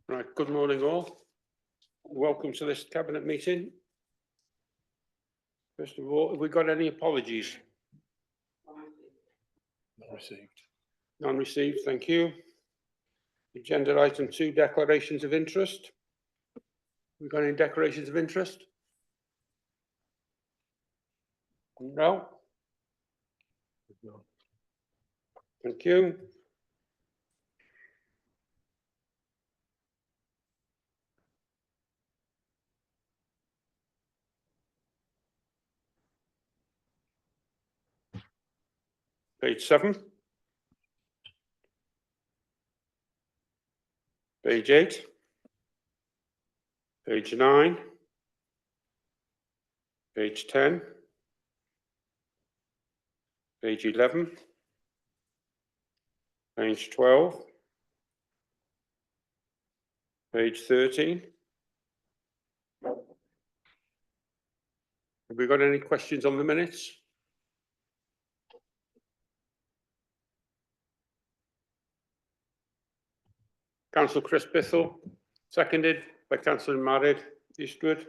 Right, good morning all. Welcome to this cabinet meeting. First of all, have we got any apologies? Not received. None received, thank you. Agenda item 2, declarations of interest. We got any declarations of interest? No, No. thank you. Page 7. Page 8. Page 9. Page 10. Page 11. Page 12. Page 13. Have we got any questions on the minutes? Councillor Chris Bithell, seconded by Councillor Married Eastwood.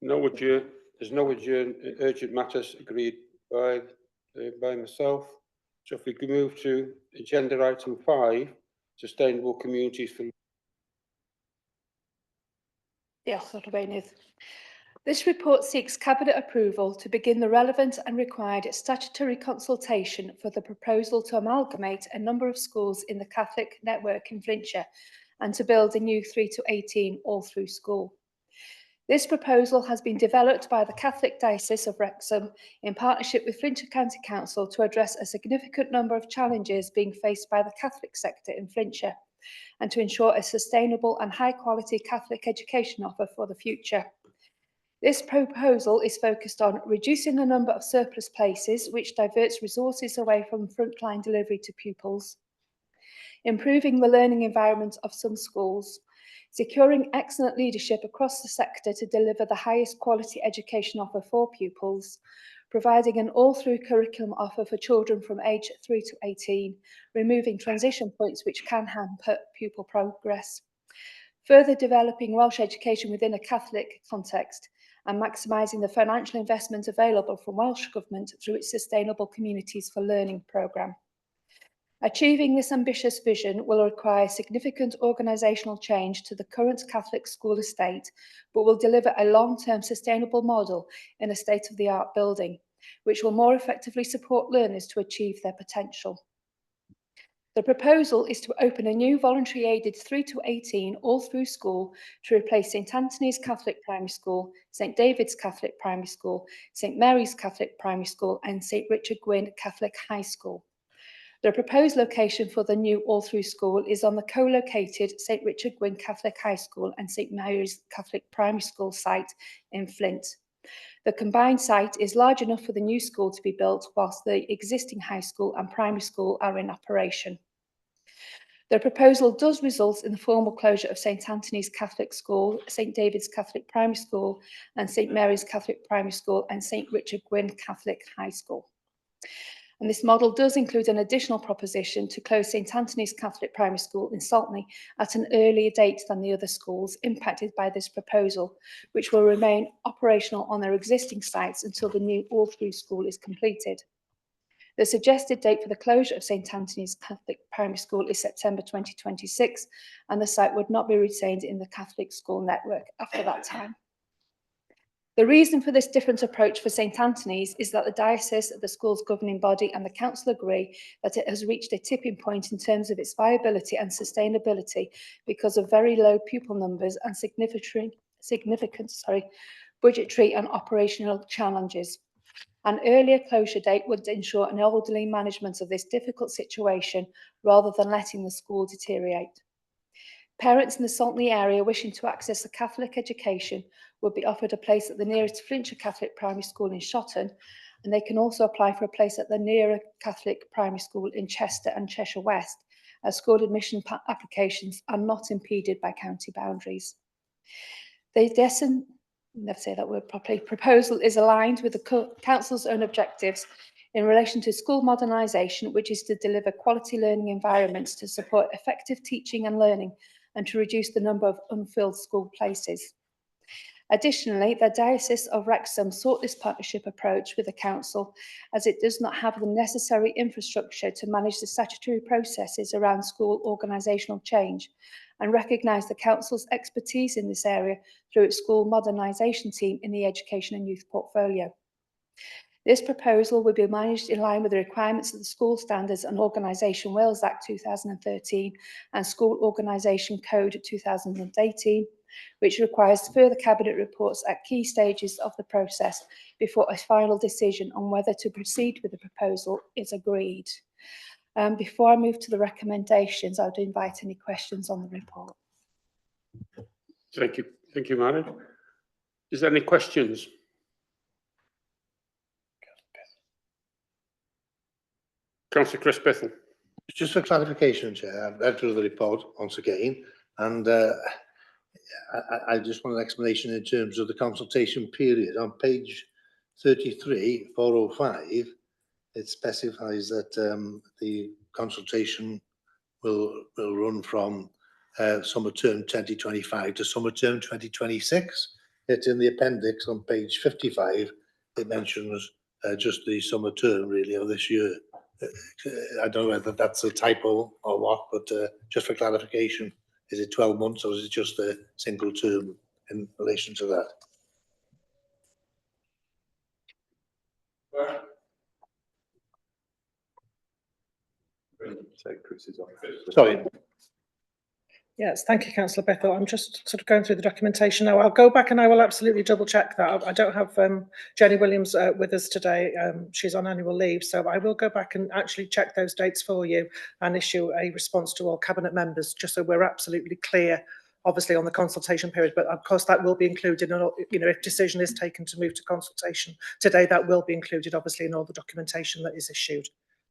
There's no urgent matters agreed by myself. So if we can move to agenda item 5, sustainable communities for. Diolch, Arweinydd. This report seeks Cabinet approval to begin the relevant and required statutory consultation for the proposal to amalgamate a number of schools in the Catholic network in Flintshire and to build a new 3 to 18 all-through school. This proposal has been developed by the Catholic Diocese of Wrexham in partnership with Flintshire County Council to address a significant number of challenges being faced by the Catholic sector in Flintshire and to ensure a sustainable and high-quality Catholic education offer for the future. This proposal is focused on reducing the number of surplus places, which diverts resources away from frontline delivery to pupils, improving the learning environment of some schools, securing excellent leadership across the sector to deliver the highest quality education offer for pupils, providing an all-through curriculum offer for children from age 3 to 18, removing transition points which can hamper pupil progress, further developing Welsh education within a Catholic context, and maximising the financial investment available from Welsh Government through its Sustainable Communities for Learning programme. Achieving this ambitious vision will require significant organisational change to the current Catholic school estate, but will deliver a long-term sustainable model in a state-of-the-art building, which will more effectively support learners to achieve their potential. The proposal is to open a new voluntary aided 3 to 18 all-through school to replace St Anthony's Catholic Primary School, St David's Catholic Primary School, St Mary's Catholic Primary School and St Richard Gwyn Catholic High School. The proposed location for the new all-through school is on the co-located St Richard Gwyn Catholic High School and St Mary's Catholic Primary School site in Flint. The combined site is large enough for the new school to be built whilst the existing high school and primary school are in operation. The proposal does result in the formal closure of St Anthony's Catholic School, St David's Catholic Primary School and St Mary's Catholic Primary School and St Richard Gwyn Catholic High School. And this model does include an additional proposition to close St Anthony's Catholic Primary School in Saltney at an earlier date than the other schools impacted by this proposal, which will remain operational on their existing sites until the new all-through school is completed. The suggested date for the closure of St Anthony's Catholic Primary School is September 2026, and the site would not be retained in the Catholic school network after that time. The reason for this different approach for St Anthony's is that the diocese, the school's governing body and the council agree that it has reached a tipping point in terms of its viability and sustainability because of very low pupil numbers and significant budgetary and operational challenges. An earlier closure date would ensure an orderly management of this difficult situation rather than letting the school deteriorate. Parents in the Saltney area wishing to access a Catholic education would be offered a place at the nearest Flintshire Catholic Primary School in Shotton, and they can also apply for a place at the nearer Catholic Primary School in Chester and Cheshire West, as school admission applications are not impeded by county boundaries. The never say that word properly, proposal is aligned with the Council's own objectives in relation to school modernisation, which is to deliver quality learning environments to support effective teaching and learning and to reduce the number of unfilled school places. Additionally, the Diocese of Wrexham sought this partnership approach with the Council as it does not have the necessary infrastructure to manage the statutory processes around school organisational change, and recognise the Council's expertise in this area through its school modernisation team in the Education and Youth portfolio. This proposal will be managed in line with the requirements of the School Standards and Organisation Wales Act 2013 and School Organisation Code 2018, which requires further Cabinet reports at key stages of the process before a final decision on whether to proceed with the proposal is agreed. Before I move to the recommendations, I would invite any questions on the report. Thank you, Mary. Is there any questions? Councillor Chris Bithell. Just for clarification, Chair, I've read through the report once again, and I just want an explanation in terms of the consultation period. On page 33, 405, it specifies that the consultation will run from summer term 2025 to summer term 2026. It's in the appendix on page 55. It mentions just the summer term really of this year. I don't know whether that's a typo or what, but just for clarification, is it 12 months or is it just a single term in relation to that? Sorry. Yes, thank you, Councillor Bethel. I'm just sort of going through the documentation now. I'll go back and I will absolutely double check that. I don't have Jenny Williams with us today. She's on annual leave, so I will go back and actually check those dates for you and issue a response to all Cabinet members, just so we're absolutely clear, obviously, on the consultation period. But of course, that will be included in, if decision is taken to move to consultation today, that will be included, obviously, in all the documentation that is issued.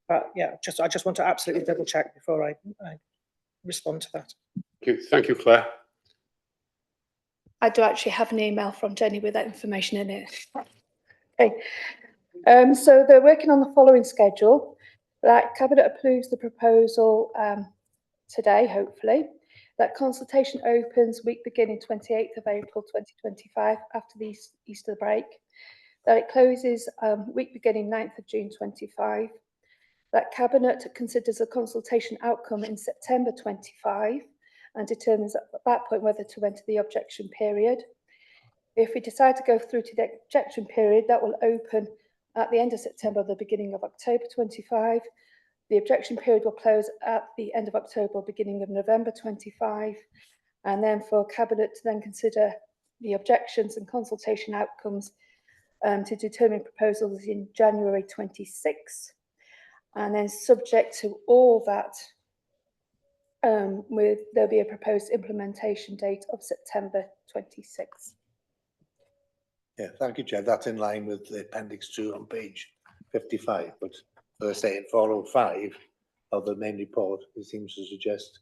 But yeah, I just want to absolutely double check before I respond to that. Thank you, Claire. I do actually have an email from Jenny with that information in it. Okay. So they're working on the following schedule. That Cabinet approves the proposal today, hopefully. That consultation opens week beginning 28th of April 2025 after the Easter break. That it closes week beginning 9th of June 25. That Cabinet considers a consultation outcome in September 25 and determines at that point whether to enter the objection period. If we decide to go through to the objection period, that will open at the end of September or the beginning of October 25. The objection period will close at the end of October or beginning of November 25. And then for Cabinet to then consider the objections and consultation outcomes to determine proposals in January 26. And then subject to all that, there'll be a proposed implementation date of September 26. Yeah, thank you, Chair. That's in line with the appendix 2 on page 55. But as I say, in 405 of the main report, it seems to suggest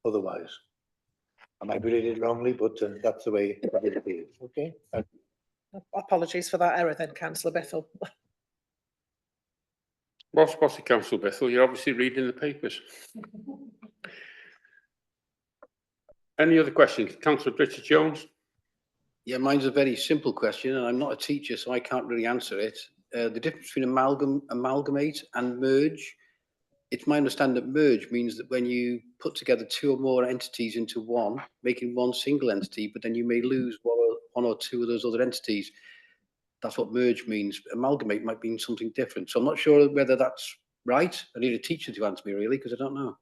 otherwise. I might be reading it wrongly, but that's the way it appears. Okay. Apologies for that error then, Councillor Bethel. What's the Councillor Bethel? You're obviously reading the papers. Any other questions? Councillor Richard Jones. Yeah, mine's a very simple question, and I'm not a teacher, so I can't really answer it. The difference between amalgamate and merge. It's my understanding that merge means that when you put together two or more entities into one, making one single entity, but then you may lose one or two of those other entities. That's what merge means. Amalgamate might mean something different. So I'm not sure whether that's right. I need a teacher to answer me, really, because I don't know.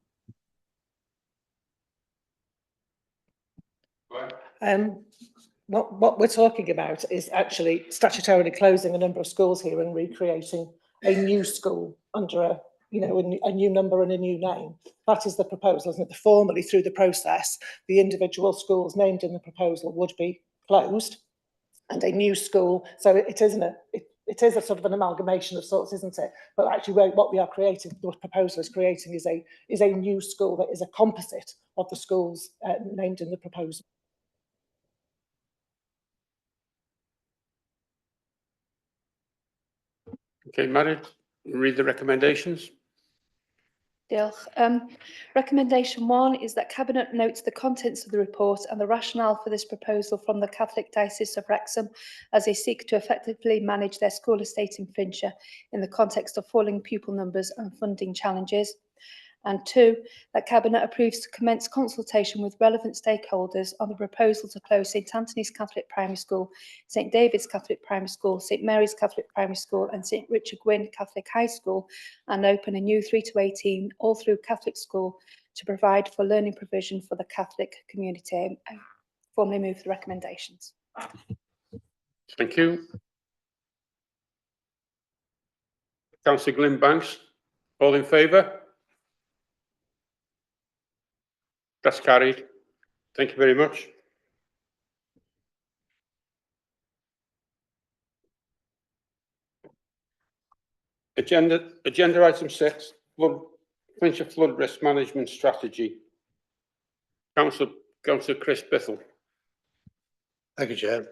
What we're talking about is actually statutorily closing a number of schools here and recreating a new school under a new number and a new name. That is the proposal, isn't it? Formally, through the process, the individual schools named in the proposal would be closed, and a new school. So it isn't it is a sort of an amalgamation of sorts, isn't it? But actually what we are creating, the proposal is creating, is a new school that is a composite of the schools named in the proposal. Okay, Mary, read the recommendations. Diolch. Recommendation 1 is that Cabinet notes the contents of the report and the rationale for this proposal from the Catholic Diocese of Wrexham as they seek to effectively manage their school estate in Flintshire in the context of falling pupil numbers and funding challenges. And 2, that Cabinet approves to commence consultation with relevant stakeholders on the proposal to close St Anthony's Catholic Primary School, St David's Catholic Primary School, St Mary's Catholic Primary School and St Richard Gwyn Catholic High School and open a new 3 to 18 all-through Catholic school to provide for learning provision for the Catholic community. I formally move the recommendations. Thank you. Councillor Glyn Banks, all in favour? That's carried. Thank you very much. Agenda item 6, Flintshire Flood Risk Management Strategy. Councillor Chris Bithell. Thank you, Chair.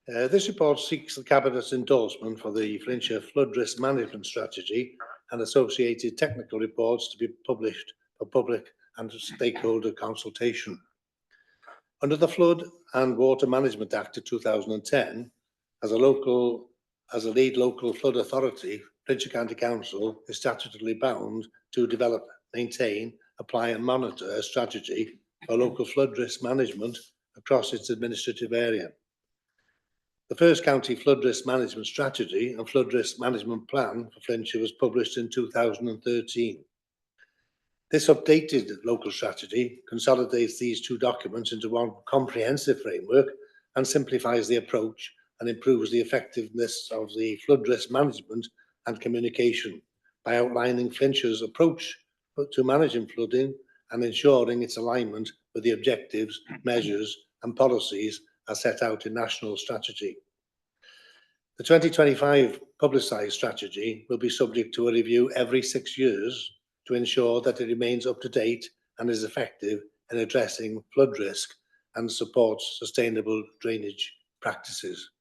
This report seeks the Cabinet's endorsement for the Flintshire Flood Risk Management Strategy and associated technical reports to be published for public and stakeholder consultation. Under the Flood and Water Management Act of 2010, as a lead local flood authority, Flintshire County Council is statutorily bound to develop, maintain, apply and monitor a strategy for local flood risk management across its administrative area. The first county flood risk management strategy and flood risk management plan for Flintshire was published in 2013. This updated local strategy consolidates these two documents into one comprehensive framework and simplifies the approach and improves the effectiveness of the flood risk management and communication by outlining Flintshire's approach to managing flooding and ensuring its alignment with the objectives, measures and policies as set out in national strategy. The 2025 publicised strategy will be subject to a review every 6 years to ensure that it remains up to date and is effective in addressing flood risk and supports sustainable drainage practices.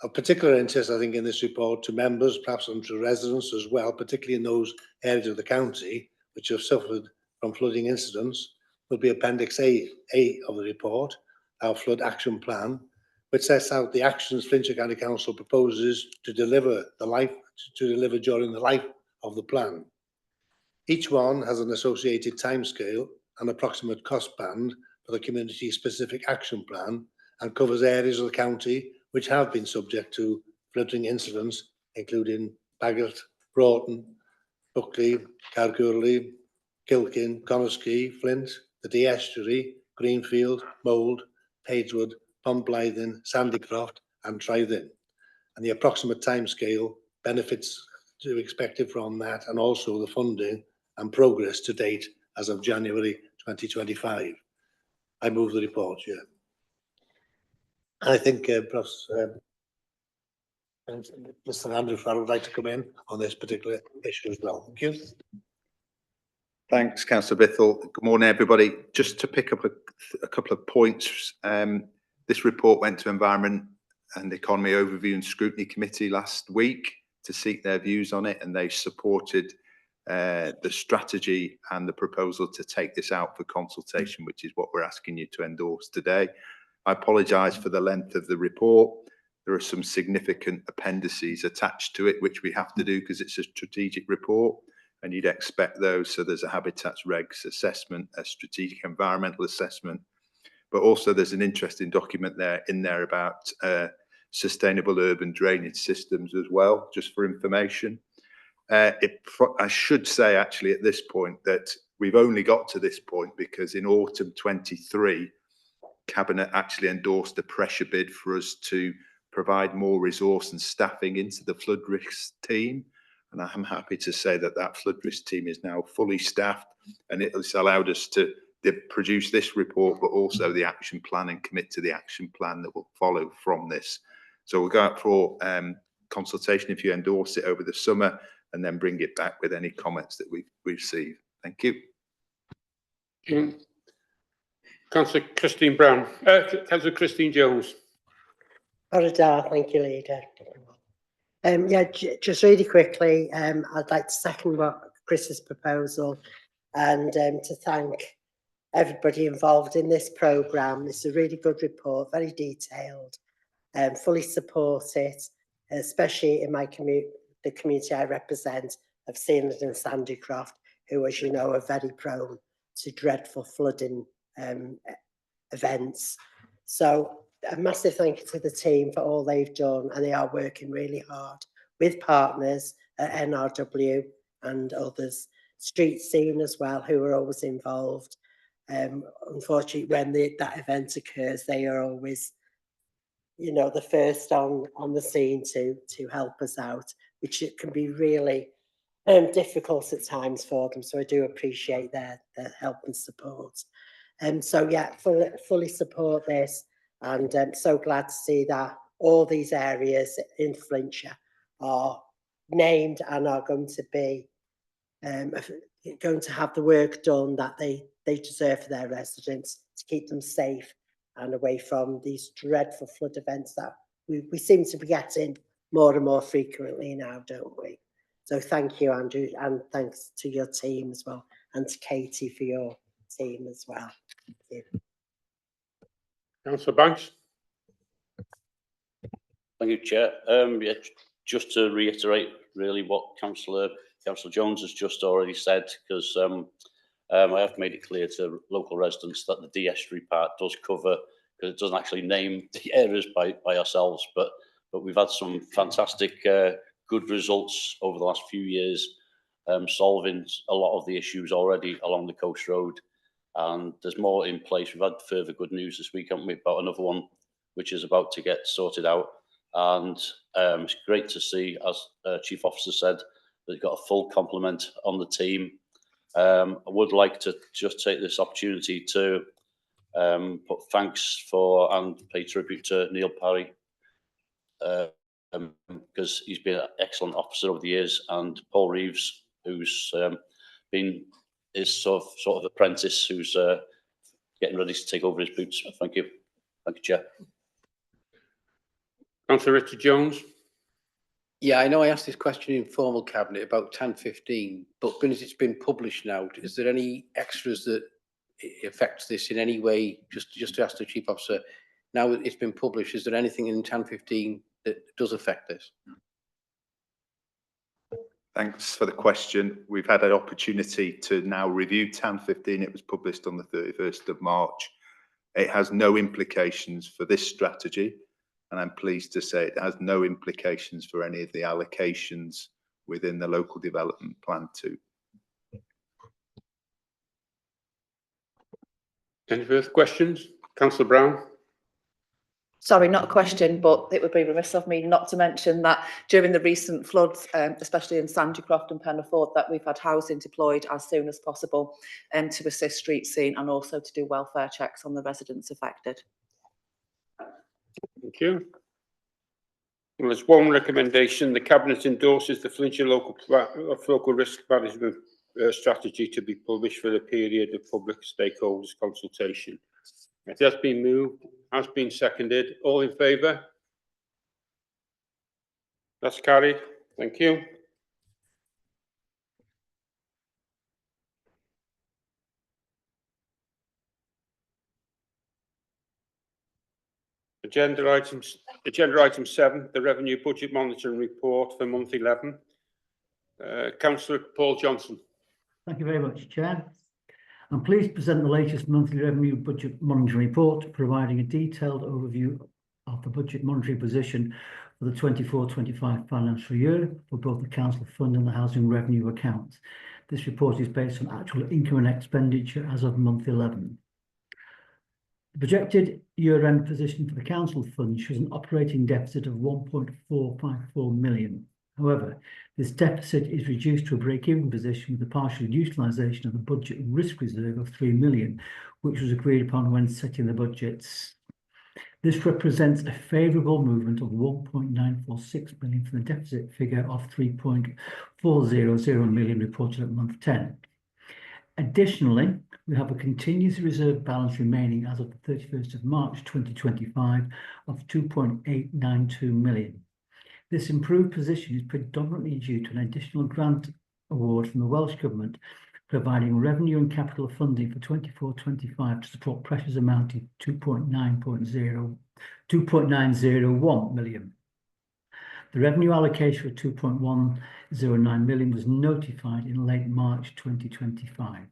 Of particular interest, I think, in this report to members, perhaps and to residents as well, particularly in those areas of the county which have suffered from flooding incidents, will be Appendix A of the report, our flood action plan, which sets out the actions Flintshire County Council proposes to deliver during the life of the plan. Each one has an associated timescale and approximate cost band for the community-specific action plan and covers areas of the county which have been subject to flooding incidents, including Bagot, Broughton, Buckley, Cargurley, Kilkin, Connersky, Flint, the Dee Estuary, Greenfield, Mould, Pagewood, Pontblythin, Sandycroft and Trythin. And the approximate timescale, benefits to be expected from that, and also the funding and progress to date as of January 2025. I move the report, yeah. And I think perhaps Mr. Andrew Farrell would like to come in on this particular issue as well. Thank you. Thanks, Councillor Bithell. Good morning, everybody. Just to pick up a couple of points. This report went to Environment and Economy Overview and Scrutiny Committee last week to seek their views on it, and they supported the strategy and the proposal to take this out for consultation, which is what we're asking you to endorse today. I apologise for the length of the report. There are some significant appendices attached to it, which we have to do because it's a strategic report, and you'd expect those. So there's a habitats regs assessment, a strategic environmental assessment, but also there's an interesting document in there about sustainable urban drainage systems as well, just for information. I should say actually at this point that we've only got to this point because in autumn 23, Cabinet actually endorsed a pressure bid for us to provide more resource and staffing into the flood risk team. And I'm happy to say that that flood risk team is now fully staffed, and it's allowed us to produce this report, but also the action plan and commit to the action plan that will follow from this. So we'll go out for consultation if you endorse it over the summer, and then bring it back with any comments that we receive. Thank you. Councillor Christine Brown, Councillor Christine Jones. Thank you, Leader. Just really quickly, I'd like to second what Chris's proposal and to thank everybody involved in this programme. It's a really good report, very detailed, fully support it, especially in my the community I represent of Sealand and Sandycroft, who, as you know, are very prone to dreadful flooding events. So a massive thank you to the team for all they've done, and they are working really hard with partners at NRW and others, Street Scene as well, who are always involved. Unfortunately, when that event occurs, they are always, you know, the first on the scene to help us out, which it can be really difficult at times for them. So I do appreciate their help and support. So yeah, fully support this, and I'm so glad to see that all these areas in Flintshire are named and are going to be going to have the work done that they deserve for their residents, to keep them safe and away from these dreadful flood events that we seem to be getting more and more frequently now, don't we? So thank you, Andrew, and thanks to your team as well, and to Katie for your team as well. Thank you. Councillor Banks. Thank you, Chair. Yeah, just to reiterate really what Councillor Jones has just already said, because I have made it clear to local residents that the de-estuary part does cover, because it doesn't actually name the areas by ourselves, but we've had some fantastic good results over the last few years, solving a lot of the issues already along the coast road, and there's more in place. We've had further good news this week, haven't we, about another one which is about to get sorted out, and it's great to see, as Chief Officer said, that you've got a full complement on the team. I would like to just take this opportunity to put thanks for and pay tribute to Neil Parry, because he's been an excellent officer over the years, and Paul Reeves, who's been his sort of apprentice, who's getting ready to take over his boots. Thank you, Chair. Councillor Richard Jones. Yeah, I know I asked this question in formal cabinet about 10:15, but because it's been published now, is there any extras that affects this in any way? Just to ask the Chief Officer, now that it's been published, is there anything in 10:15 that does affect this? Thanks for the question. We've had an opportunity to now review 10:15. It was published on the 31st of March. It has no implications for this strategy, and I'm pleased to say it has no implications for any of the allocations within the local development plan too. Any further questions? Councillor Brown. Sorry, not a question, but it would be remiss of me not to mention that during the recent floods, especially in Sandycroft and Penaford, that we've had housing deployed as soon as possible to assist Street Scene and also to do welfare checks on the residents affected. Thank you. Well, there's one recommendation. The Cabinet endorses the Flintshire local risk management strategy to be published for the period of public stakeholders consultation. It has been moved, has been seconded. All in favour? That's carried. Thank you. Agenda item 7, the Revenue Budget Monitoring Report for month 11. Councillor Paul Johnson. Thank you very much, Chair. I'm pleased to present the latest monthly revenue budget monitoring report, providing a detailed overview of the budget monitoring position for the 24-25 financial year for both the council fund and the housing revenue account. This report is based on actual income and expenditure as of month 11. The projected year-end position for the council fund shows an operating deficit of 1.454 million. However, this deficit is reduced to a break-even position with the partial utilisation of the budget risk reserve of 3 million, which was agreed upon when setting the budgets. This represents a favourable movement of 1.946 million from the deficit figure of 3.400 million reported at month 10. Additionally, we have a continuous reserve balance remaining as of the 31st of March 2025 of 2.892 million. This improved position is predominantly due to an additional grant award from the Welsh Government, providing revenue and capital funding for 24-25 to support pressures amounting to 2.901 million. The revenue allocation of 2.109 million was notified in late March 2025.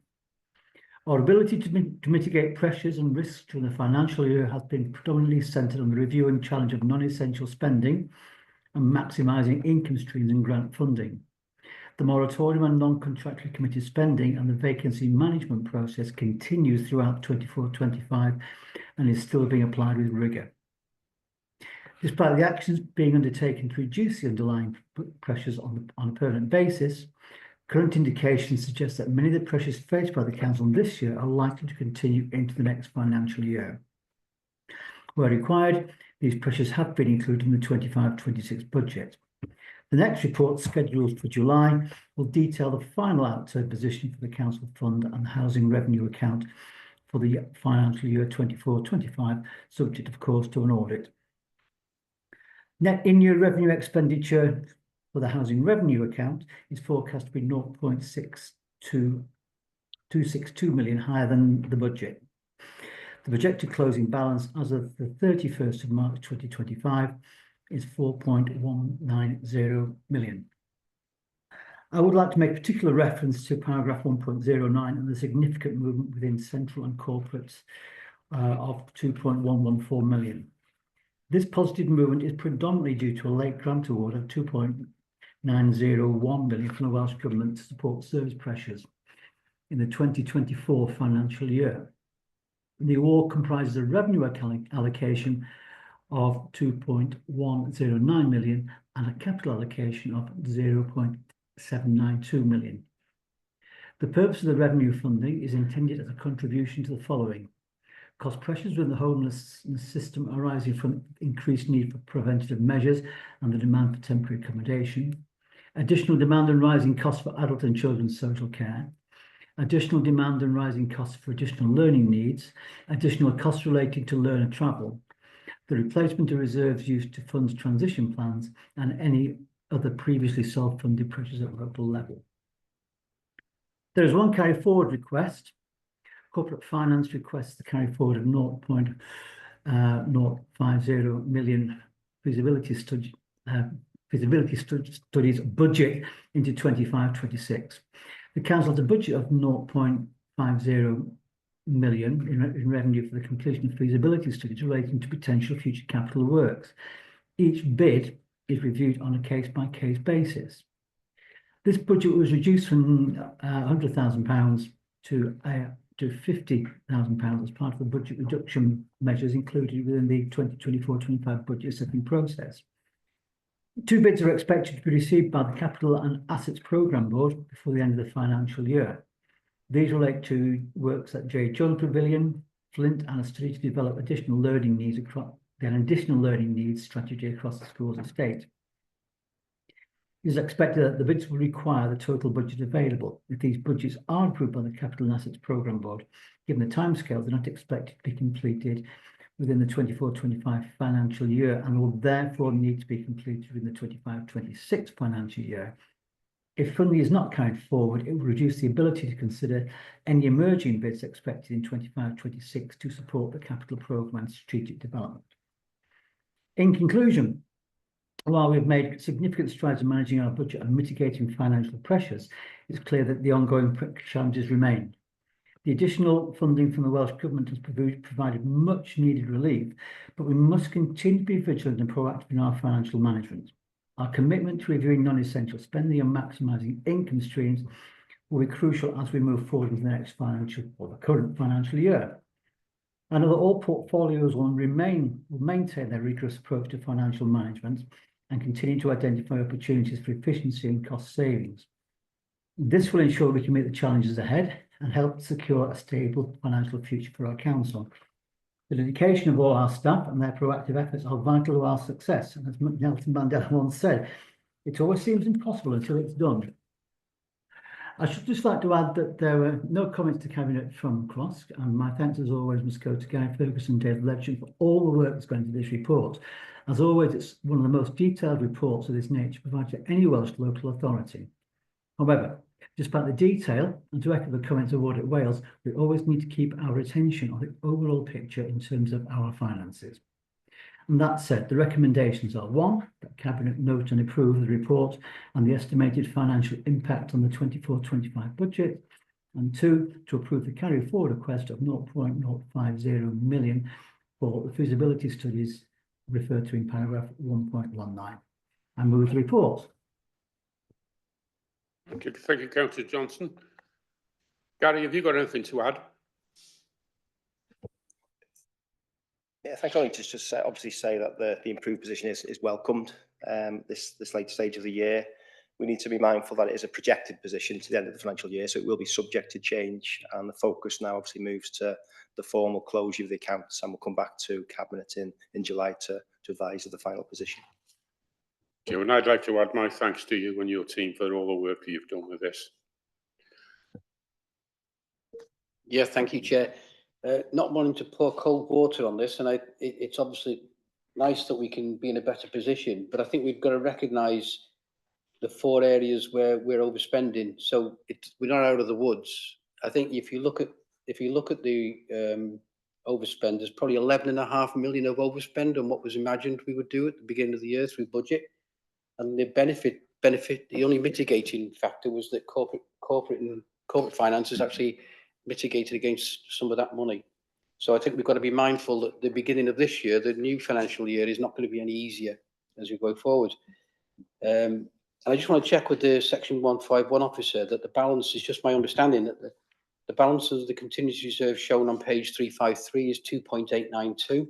Our ability to mitigate pressures and risks during the financial year has been predominantly centred on the review and challenge of non-essential spending and maximising income streams and grant funding. The moratorium on non-contractually committed spending and the vacancy management process continues throughout 24-25 and is still being applied with rigour. Despite the actions being undertaken to reduce the underlying pressures on a permanent basis, current indications suggest that many of the pressures faced by the Council this year are likely to continue into the next financial year. Where required, these pressures have been included in the 25-26 budget. The next report, scheduled for July, will detail the final outturn position for the Council Fund and the Housing Revenue Account for the financial year 24-25, subject, of course, to an audit. Net in-year revenue expenditure for the Housing Revenue Account is forecast to be 0.262 million higher than the budget. The projected closing balance as of the 31st of March 2025 is 4.190 million. I would like to make particular reference to paragraph 1.09 and the significant movement within central and corporates of 2.114 million. This positive movement is predominantly due to a late grant award of 2.901 million from the Welsh Government to support service pressures in the 2024 financial year. The award comprises a revenue allocation of 2.109 million and a capital allocation of 0.792 million. The purpose of the revenue funding is intended as a contribution to the following: cost pressures within the homelessness system arising from increased need for preventative measures and the demand for temporary accommodation, additional demand and rising costs for adult and children's social care, additional demand and rising costs for additional learning needs, additional costs related to learner travel, the replacement of reserves used to fund transition plans, and any other previously self-funded pressures at local level. There is one carry forward request. Corporate Finance requests the carry forward of 0.050 million feasibility studies budget into 25-26. The Council has a budget of 0.50 million in revenue for the completion of feasibility studies relating to potential future capital works. Each bid is reviewed on a case-by-case basis. This budget was reduced from £100,000 to £50,000 as part of the budget reduction measures included within the 2024-25 budget setting process. 2 bids are expected to be received by the Capital and Assets Programme Board before the end of the financial year. These relate to works at J. Jones Pavilion, Flint, and a study to develop additional learning needs strategy across the school's estate. It is expected that the bids will require the total budget available. If these budgets are approved by the Capital and Assets Programme Board, given the timescales, they're not expected to be completed within the 24-25 financial year and will therefore need to be completed within the 25-26 financial year. If funding is not carried forward, it will reduce the ability to consider any emerging bids expected in 25-26 to support the capital programme and strategic development. In conclusion, while we've made significant strides in managing our budget and mitigating financial pressures, it's clear that the ongoing challenges remain. The additional funding from the Welsh Government has provided much needed relief, but we must continue to be vigilant and proactive in our financial management. Our commitment to reviewing non-essential spending and maximising income streams will be crucial as we move forward in the next the current financial year. I know that all portfolios will maintain their rigorous approach to financial management and continue to identify opportunities for efficiency and cost savings. This will ensure we can meet the challenges ahead and help secure a stable financial future for our council. The dedication of all our staff and their proactive efforts are vital to our success. And as Nelson Mandela once said, it always seems impossible until it's done. I should just like to add that there were no comments to Cabinet from CROSC, and my thanks as always must go to Guy Ferguson and David Leverton for all the work that's gone into this report. As always, it's one of the most detailed reports of this nature provided to any Welsh local authority. However, despite the detail, and to echo the comments of Audit Wales, we always need to keep our attention on the overall picture in terms of our finances. And that said, the recommendations are: 1, that Cabinet note and approve the report and the estimated financial impact on the 24-25 budget, and 2, to approve the carry forward request of 0.050 million for the feasibility studies referred to in paragraph 1.19. I move the report. Thank you, Councillor Johnson. Gary, have you got anything to add? Yeah, thank you. Only to just obviously say that the improved position is welcomed this late stage of the year. We need to be mindful that it is a projected position to the end of the financial year, so it will be subject to change, and the focus now obviously moves to the formal closure of the accounts, and we'll come back to Cabinet in July to advise of the final position. Okay, and I'd like to add my thanks to you and your team for all the work that you've done with this. Yeah, thank you, Chair. Not wanting to pour cold water on this, and it's obviously nice that we can be in a better position, but I think we've got to recognise the 4 areas where we're overspending. So we're not out of the woods. I think if you look at the overspend, there's probably 11.5 million of overspend on what was imagined we would do at the beginning of the year through budget. And the benefit, the only mitigating factor was that corporate finances actually mitigated against some of that money. So I think we've got to be mindful that the beginning of this year, the new financial year, is not going to be any easier as we go forward. And I just want to check with the Section 151 officer that the balance is just my understanding that the balance of the contingency reserve shown on page 353 is 2.892,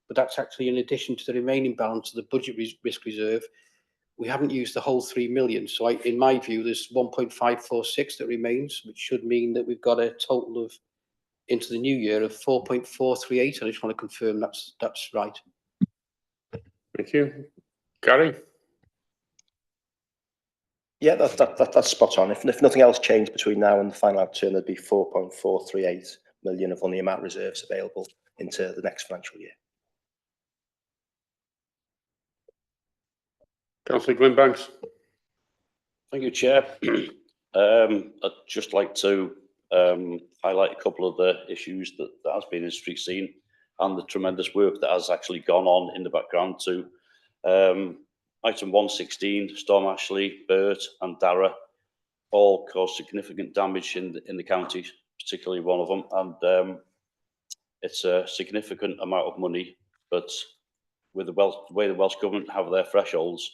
but that's actually in addition to the remaining balance of the budget risk reserve. We haven't used the whole 3 million. So in my view, there's 1.546 that remains, which should mean that we've got a total of, into the new year, of 4.438. I just want to confirm that's right. Thank you. Gary? Yeah, that's spot on. If nothing else changed between now and the final outturn, there'd be 4.438 million of on the amount reserves available into the next financial year. Councillor Gwynbanks. Thank you, Chair. I'd just like to highlight a couple of the issues that has been in street scene and the tremendous work that has actually gone on in the background to item 116, Storm Ashley, Burt and Dara all caused significant damage in the county, particularly one of them, and it's a significant amount of money, but with the way the Welsh Government have their thresholds,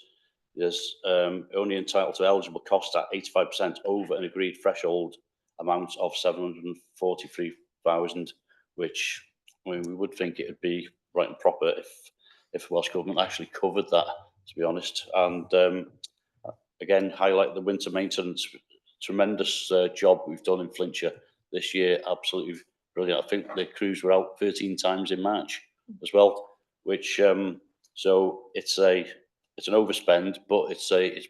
is only entitled to eligible cost at 85% over an agreed threshold amount of 743,000, which, I mean, we would think it would be right and proper if Welsh Government actually covered that, to be honest. And again, highlight the winter maintenance, tremendous job we've done in Flintshire this year, absolutely brilliant. I think the crews were out 13 times in March as well, which so it's an overspend, but it's a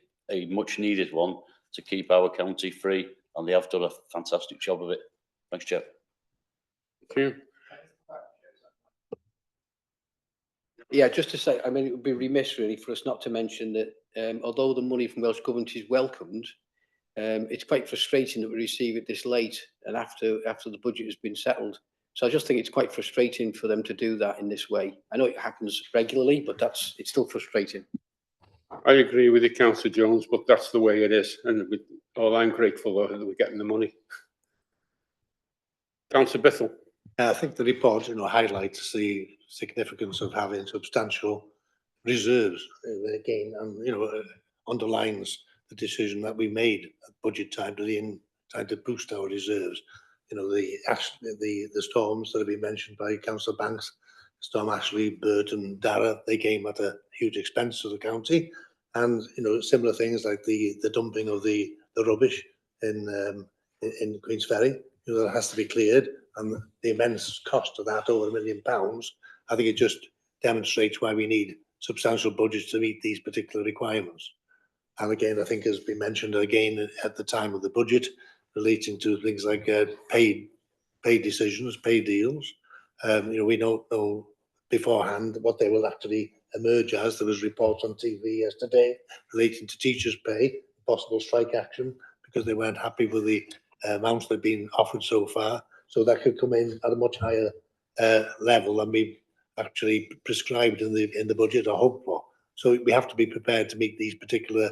much needed one to keep our county free, and they have done a fantastic job of it. Thanks, Chair. Thank you. Yeah, just to say, I mean, it would be remiss really for us not to mention that although the money from Welsh Government is welcomed, it's quite frustrating that we receive it this late and after the budget has been settled. So I just think it's quite frustrating for them to do that in this way. I know it happens regularly, but it's still frustrating. I agree with you, Councillor Jones, but that's the way it is, and I'm grateful that we're getting the money. Councillor Bithell. I think the report, highlights the significance of having substantial reserves again, and underlines the decision that we made at budget time trying to boost our reserves. The storms that have been mentioned by Councillor Banks, Storm Ashley, Burt and Dara, they came at a huge expense to the county, and similar things like the dumping of the rubbish in Queen's Ferry, that has to be cleared, and the immense cost of that, over £1 million, I think it just demonstrates why we need substantial budgets to meet these particular requirements. And again, I think has been mentioned again at the time of the budget, relating to things like pay decisions, pay deals. We don't know beforehand what they will actually emerge as. There was reports on TV yesterday relating to teachers' pay, possible strike action, because they weren't happy with the amounts that have been offered so far. So that could come in at a much higher level than we've actually prescribed in the budget or hoped for. So we have to be prepared to meet these particular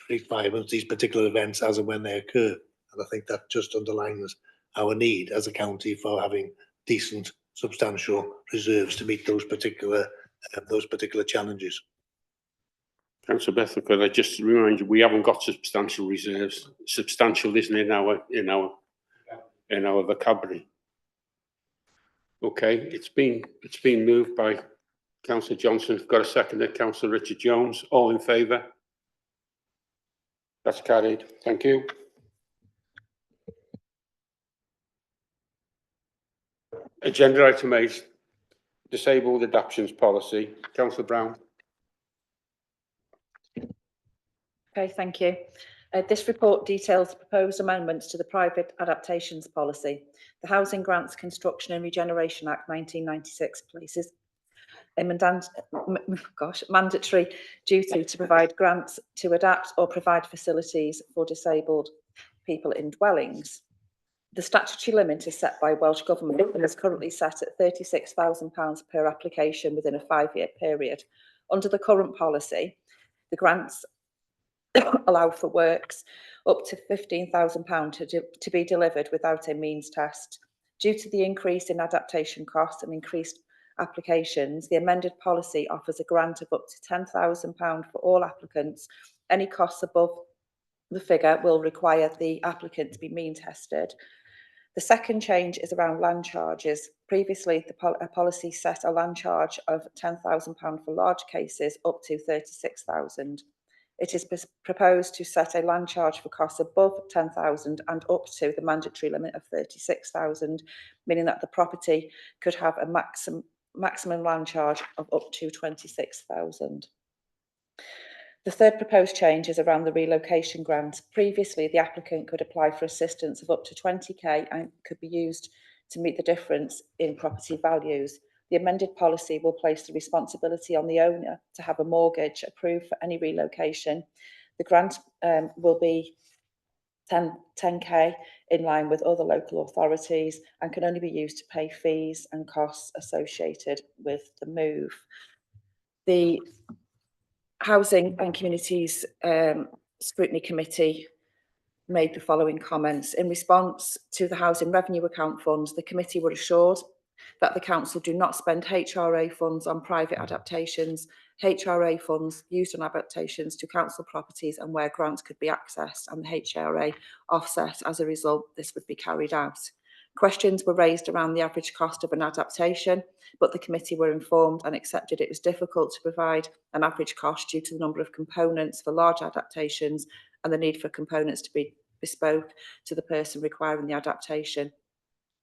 requirements, these particular events as and when they occur. And I think that just underlines our need as a county for having decent, substantial reserves to meet those particular challenges. Councillor Bethel, could I just remind you, we haven't got substantial reserves. Substantial isn't in our vocabulary. Okay, it's been moved by Councillor Johnson. Got a second, Councillor Richard Jones. All in favour? That's carried. Thank you. Agenda item 8, disabled adoptions policy. Councillor Brown. Okay, thank you. This report details proposed amendments to the private adaptations policy. The Housing Grants Construction and Regeneration Act 1996 places a mandatory duty to provide grants to adapt or provide facilities for disabled people in dwellings. The statutory limit is set by Welsh Government and is currently set at £36,000 per application within a 5-year period. Under the current policy, the grants allow for works up to £15,000 to be delivered without a means test. Due to the increase in adaptation costs and increased applications, the amended policy offers a grant of up to £10,000 for all applicants. Any costs above the figure will require the applicant to be mean tested. The second change is around land charges. Previously, a policy set a land charge of £10,000 for large cases up to £36,000. It is proposed to set a land charge for costs above £10,000 and up to the mandatory limit of £36,000, meaning that the property could have a maximum land charge of up to £26,000. The third proposed change is around the relocation grant. Previously, the applicant could apply for assistance of up to 20k and could be used to meet the difference in property values. The amended policy will place the responsibility on the owner to have a mortgage approved for any relocation. The grant will be 10k in line with other local authorities and can only be used to pay fees and costs associated with the move. The Housing and Communities Scrutiny Committee made the following comments. In response to the Housing Revenue Account funds, the committee were assured that the council do not spend HRA funds on private adaptations. HRA funds used on adaptations to council properties and where grants could be accessed and the HRA offset. As a result, this would be carried out. Questions were raised around the average cost of an adaptation, but the committee were informed and accepted it was difficult to provide an average cost due to the number of components for large adaptations and the need for components to be bespoke to the person requiring the adaptation.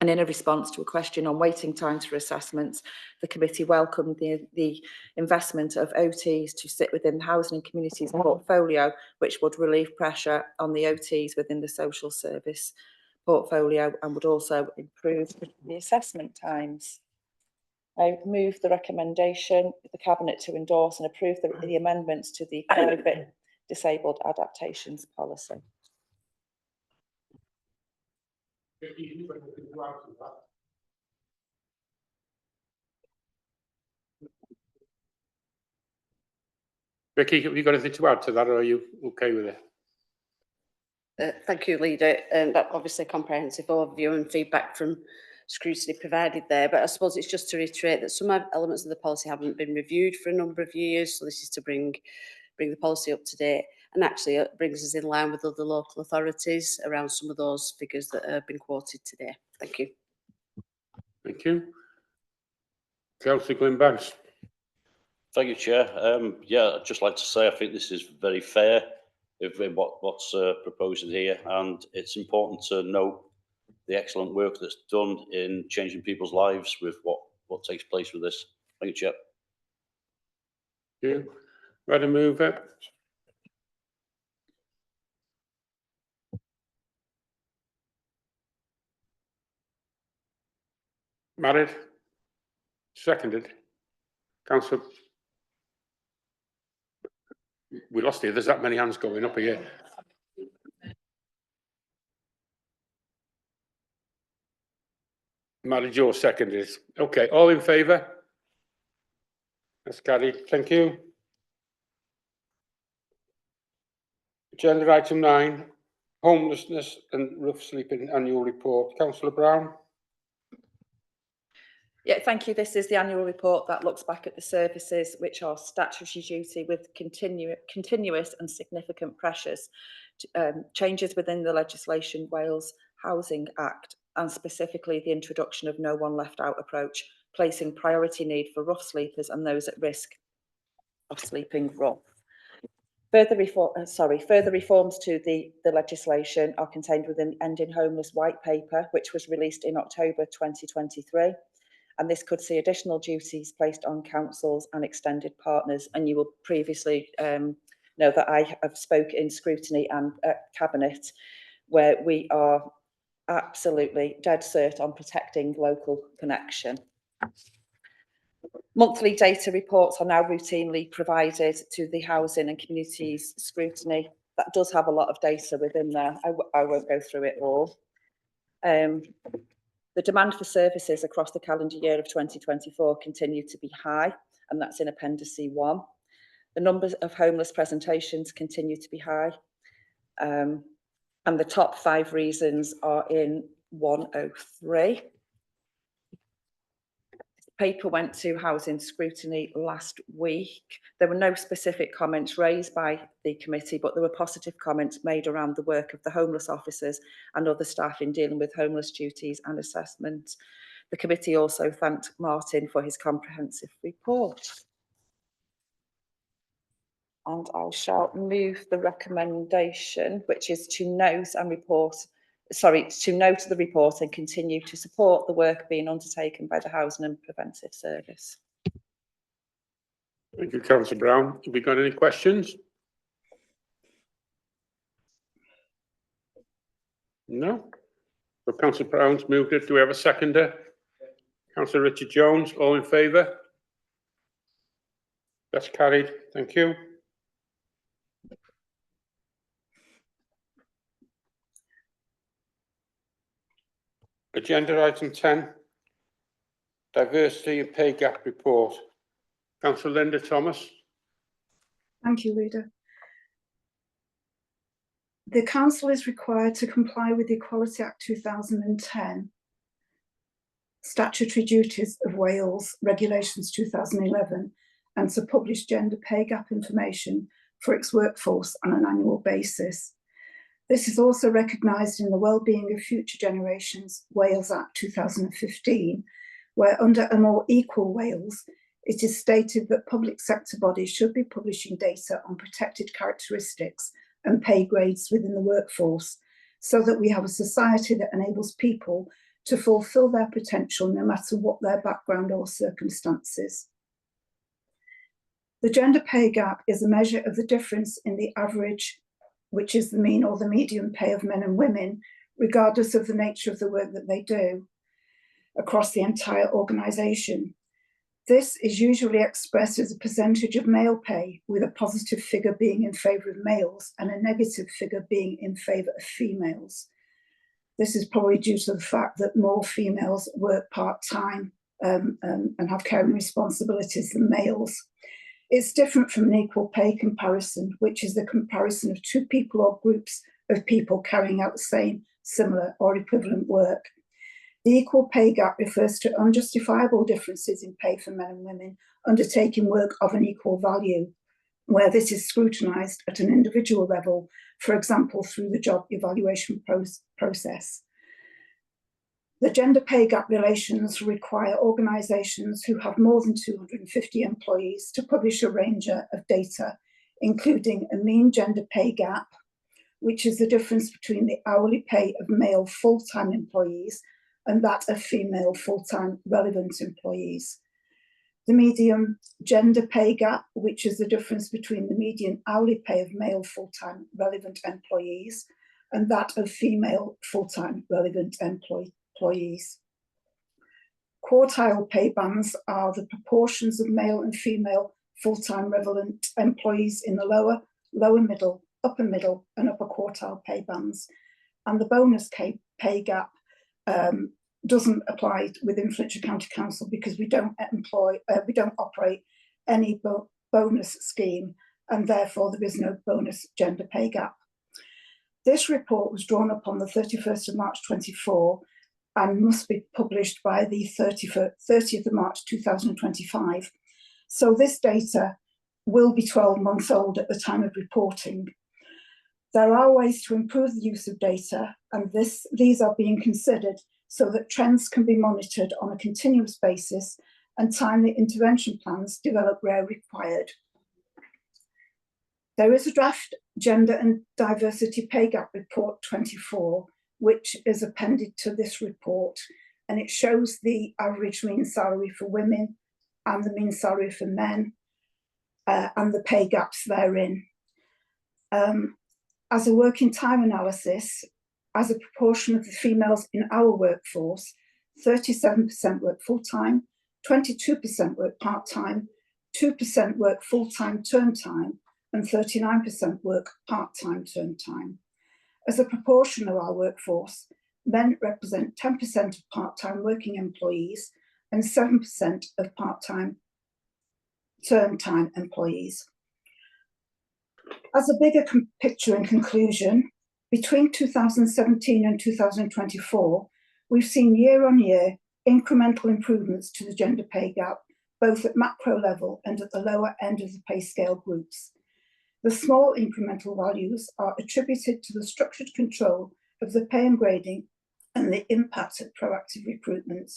And in a response to a question on waiting times for assessments, the committee welcomed the investment of OTs to sit within the Housing and Communities portfolio, which would relieve pressure on the OTs within the social service portfolio and would also improve the assessment times. I move the recommendation of the Cabinet to endorse and approve the amendments to the private disabled adaptations policy. Vicky, have you got anything to add to that, or are you okay with it? Thank you, Leader. That obviously a comprehensive overview and feedback from scrutiny provided there, but I suppose it's just to reiterate that some elements of the policy haven't been reviewed for a number of years, so this is to bring the policy up to date, and actually it brings us in line with other local authorities around some of those figures that have been quoted today. Thank you. Thank you. Councillor Glyn Banks. Thank you, Chair. Yeah, I'd just like to say I think this is very fair in what's proposed in here, and it's important to note the excellent work that's done in changing people's lives with what takes place with this. Thank you, Chair. Thank you. Madam Mover. Married? Seconded. Councillor. We lost you. There's that many hands going up here. Married, your seconded. Okay, all in favour? That's carried. Thank you. Agenda item 9, homelessness and rough sleeping annual report. Councillor Brown. Yeah, thank you. This is the annual report that looks back at the services which are statutory duty with continuous and significant pressures, changes within the legislation, Wales Housing Act, and specifically the introduction of no one left out approach, placing priority need for rough sleepers and those at risk of sleeping rough. Further reforms to the legislation are contained within the Ending Homeless White Paper, which was released in October 2023. And this could see additional duties placed on councils and extended partners. And you will previously know that I have spoke in scrutiny and cabinet, where we are absolutely dead cert on protecting local connection. Monthly data reports are now routinely provided to the Housing and Communities Scrutiny. That does have a lot of data within there. I won't go through it all. The demand for services across the calendar year of 2024 continued to be high, and that's in Appendix C1. The numbers of homeless presentations continue to be high, and the top 5 reasons are in 103. Paper went to Housing Scrutiny last week. There were no specific comments raised by the committee, but there were positive comments made around the work of the homeless officers and other staff in dealing with homeless duties and assessment. The committee also thanked Martin for his comprehensive report. And I shall move the recommendation, which is to note the report and continue to support the work being undertaken by the Housing and Preventive Service. Thank you, Councillor Brown. Have we got any questions? No. So Councillor Brown's moved it. Do we have a seconder? Councillor Richard Jones, all in favour? That's carried. Thank you. Agenda item 10, diversity and pay gap report. Councillor Linda Thomas. Thank you, Leader. The Council is required to comply with the Equality Act 2010, Statutory Duties of Wales, Regulations 2011, and to publish gender pay gap information for its workforce on an annual basis. This is also recognised in the Wellbeing of Future Generations Wales Act 2015, where under a more equal Wales, it is stated that public sector bodies should be publishing data on protected characteristics and pay grades within the workforce, so that we have a society that enables people to fulfil their potential no matter what their background or circumstances. The gender pay gap is a measure of the difference in the average, which is the mean or the median pay of men and women, regardless of the nature of the work that they do, across the entire organisation. This is usually expressed as a percentage of male pay, with a positive figure being in favour of males and a negative figure being in favour of females. This is probably due to the fact that more females work part-time and have caring responsibilities than males. It's different from an equal pay comparison, which is the comparison of 2 people or groups of people carrying out the same, similar or equivalent work. The equal pay gap refers to unjustifiable differences in pay for men and women undertaking work of an equal value, where this is scrutinised at an individual level, for example, through the job evaluation process. The gender pay gap relations require organisations who have more than 250 employees to publish a range of data, including a mean gender pay gap, which is the difference between the hourly pay of male full-time employees and that of female full-time relevant employees. The median gender pay gap, which is the difference between the median hourly pay of male full-time relevant employees and that of female full-time relevant employees. Quartile pay bands are the proportions of male and female full-time relevant employees in the lower middle, upper middle and upper quartile pay bands. And the bonus pay gap doesn't apply within Flintshire County Council because we don't operate any bonus scheme, and therefore there is no bonus gender pay gap. This report was drawn up on the 31st of March 24 and must be published by the 30th of March 2025. So this data will be 12 months old at the time of reporting. There are ways to improve the use of data, and these are being considered so that trends can be monitored on a continuous basis and timely intervention plans developed where required. There is a draft Gender and Diversity Pay Gap Report 24, which is appended to this report, and it shows the average mean salary for women and the mean salary for men and the pay gaps therein. As a working time analysis, as a proportion of the females in our workforce, 37% work full-time, 22% work part-time, 2% work full-time term time, and 39% work part-time term time. As a proportion of our workforce, men represent 10% of part-time working employees and 7% of part-time term time employees. As a bigger picture in conclusion, between 2017 and 2024, we've seen year-on-year incremental improvements to the gender pay gap, both at macro level and at the lower end of the pay scale groups. The small incremental values are attributed to the structured control of the pay and grading and the impact of proactive recruitment.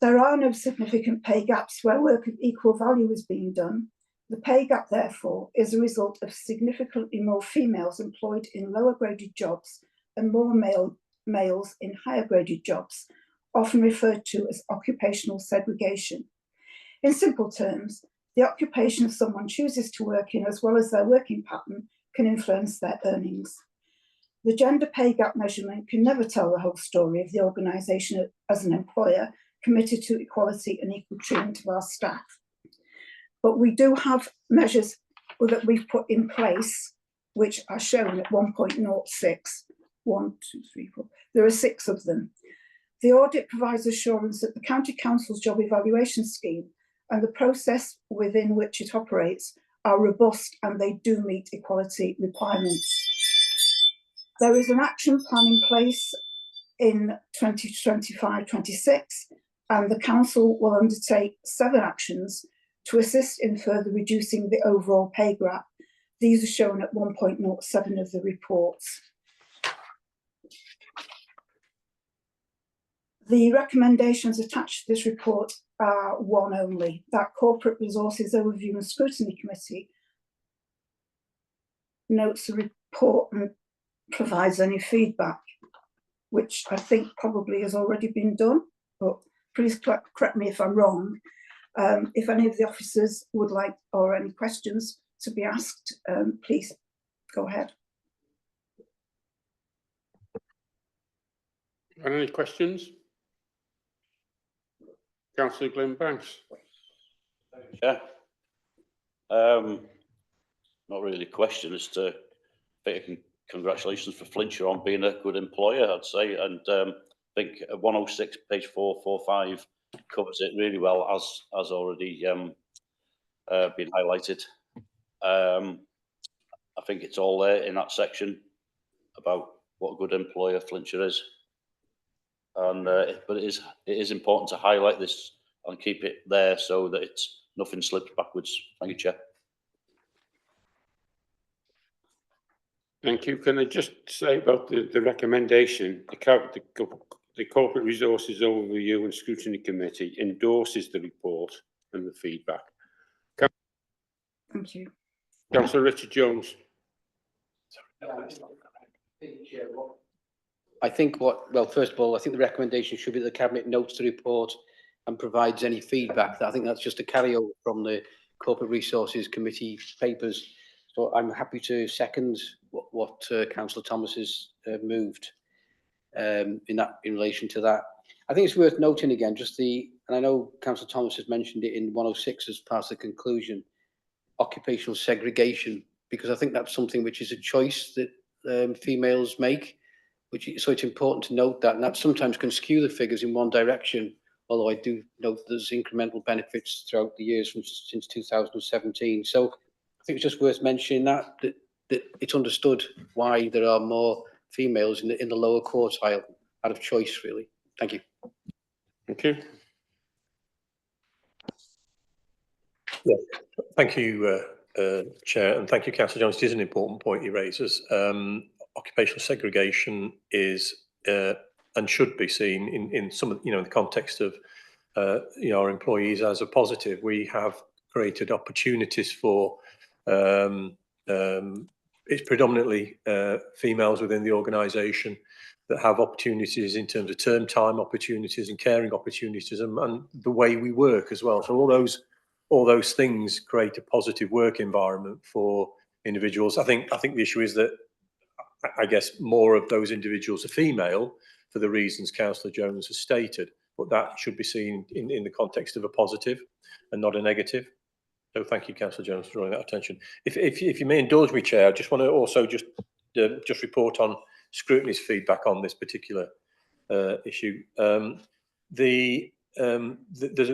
There are no significant pay gaps where work of equal value is being done. The pay gap, therefore, is a result of significantly more females employed in lower graded jobs and more males in higher graded jobs, often referred to as occupational segregation. In simple terms, the occupation someone chooses to work in, as well as their working pattern, can influence their earnings. The gender pay gap measurement can never tell the whole story of the organisation as an employer committed to equality and equal treatment of our staff. But we do have measures that we've put in place, which are shown at 1.06. 1, 2, 3, 4. There are 6 of them. The audit provides assurance that the County Council's job evaluation scheme and the process within which it operates are robust and they do meet equality requirements. There is an action plan in place in 2025-26, and the Council will undertake 7 actions to assist in further reducing the overall pay gap. These are shown at 1.07 of the reports. The recommendations attached to this report are one only, that Corporate Resources Overview and Scrutiny Committee notes the report and provides any feedback, which I think probably has already been done, but please correct me if I'm wrong. If any of the officers would like, or any questions to be asked, please go ahead. Any questions? Councillor Glyn Banks. Yeah. Not really a question, as to congratulations for Flintshire on being a good employer, I'd say, and I think 106 page 445 covers it really well, as already been highlighted. I think it's all there in that section about what a good employer Flintshire is. And but it is important to highlight this and keep it there so that nothing slips backwards. Thank you, Chair. Thank you. Can I just say about the recommendation? The Corporate Resources Overview and Scrutiny Committee endorses the report and the feedback. Thank you. Councillor Richard Jones. Sorry. I think well, first of all, I think the recommendation should be that the Cabinet notes the report and provides any feedback. I think that's just a carryover from the Corporate Resources Committee papers. So I'm happy to second what Councillor Thomas has moved in relation to that. I think it's worth noting again, and I know Councillor Thomas has mentioned it in 106 as part of the conclusion, occupational segregation, because I think that's something which is a choice that females make. So it's important to note that, and that sometimes can skew the figures in one direction, although I do note there's incremental benefits throughout the years since 2017. So I think it's just worth mentioning that it's understood why there are more females in the lower quartile out of choice, really. Thank you. Thank you. Yeah, thank you, Chair, and thank you, Councillor Jones. It is an important point he raises. Occupational segregation is and should be seen in some of, in the context of our employees as a positive. We have created opportunities for it's predominantly females within the organisation that have opportunities in terms of term time opportunities and caring opportunities, and the way we work as well. So all those things create a positive work environment for individuals. I think the issue is that I guess more of those individuals are female for the reasons Councillor Jones has stated, but that should be seen in the context of a positive and not a negative. So thank you, Councillor Jones, for drawing that attention. If you may indulge me, Chair, I just want to also just report on scrutiny's feedback on this particular issue. The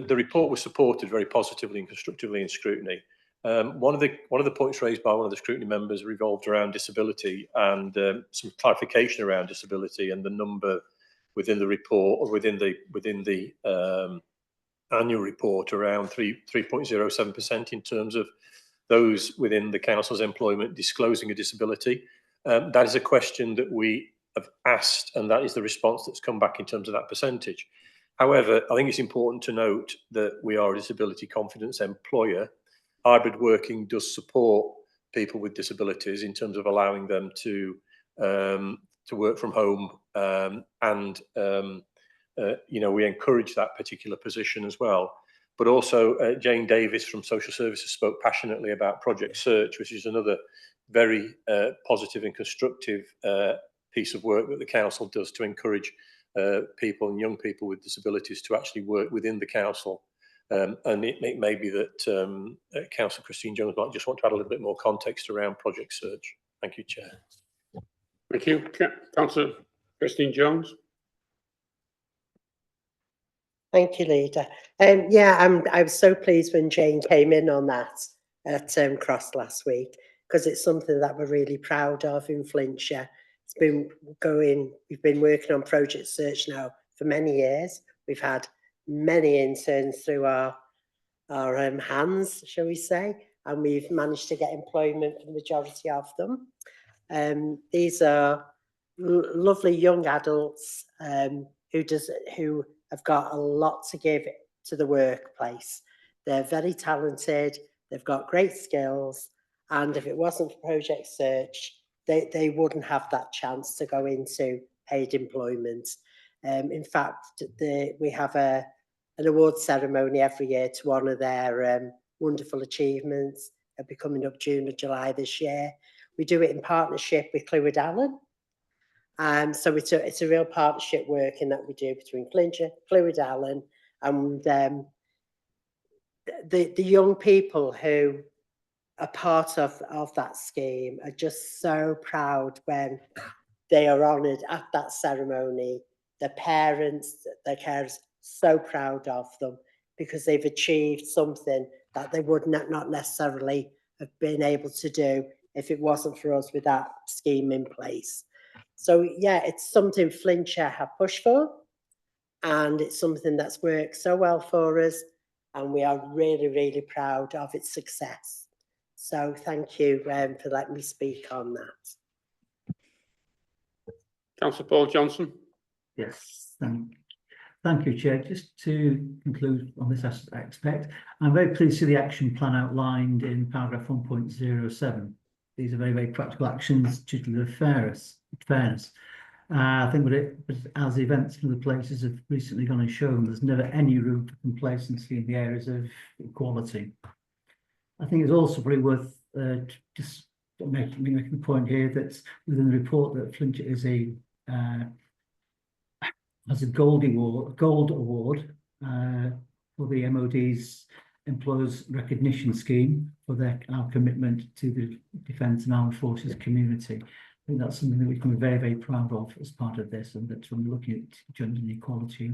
report was supported very positively and constructively in scrutiny. One of the points raised by one of the scrutiny members revolved around disability and some clarification around disability and the number within the report, or within the annual report, around 3.07% in terms of those within the council's employment disclosing a disability. That is a question that we have asked, and that is the response that's come back in terms of that percentage. However, I think it's important to note that we are a disability confidence employer. Hybrid working does support people with disabilities in terms of allowing them to work from home, and we encourage that particular position as well. But also Jane Davis from Social Services spoke passionately about Project Search, which is another very positive and constructive piece of work that the council does to encourage people and young people with disabilities to actually work within the council. And it may be that Councillor Christine Jones might just want to add a little bit more context around Project Search. Thank you, Chair. Thank you. Councillor Christine Jones. Thank you, Leader. I was so pleased when Jane came in on that at Cross last week, because it's something that we're really proud of in Flintshire. We've been working on Project Search now for many years. We've had many interns through our hands, shall we say, and we've managed to get employment for the majority of them. These are lovely young adults who have got a lot to give to the workplace. They're very talented, they've got great skills, and if it wasn't for Project Search, they wouldn't have that chance to go into paid employment. In fact, we have an award ceremony every year to honour their wonderful achievements. It'll be coming up June or July this year. We do it in partnership with Clwyd Allen. So it's a real partnership working that we do between Flintshire, Clwyd Allen, and the young people who are part of that scheme are just so proud when they are honoured at that ceremony. Their parents, their carers, so proud of them because they've achieved something that they would not necessarily have been able to do if it wasn't for us with that scheme in place. So yeah, it's something Flintshire have pushed for, and it's something that's worked so well for us, and we are really, really proud of its success. So thank you for letting me speak on that. Councillor Paul Johnson. Yes, thank you, Chair. Just to conclude on this aspect, I'm very pleased to see the action plan outlined in paragraph 1.07. these are very, very practical actions to deliver fairness. I think but as events in other places have recently gone and shown, there's never any room for complacency in the areas of equality. I think it's also probably worth just making the point here that within the report that Flintshire is has a gold award for the MOD's Employers Recognition Scheme for our commitment to the Defence and Armed Forces community. I think that's something that we can be very, very proud of as part of this, and that when we're looking at gender equality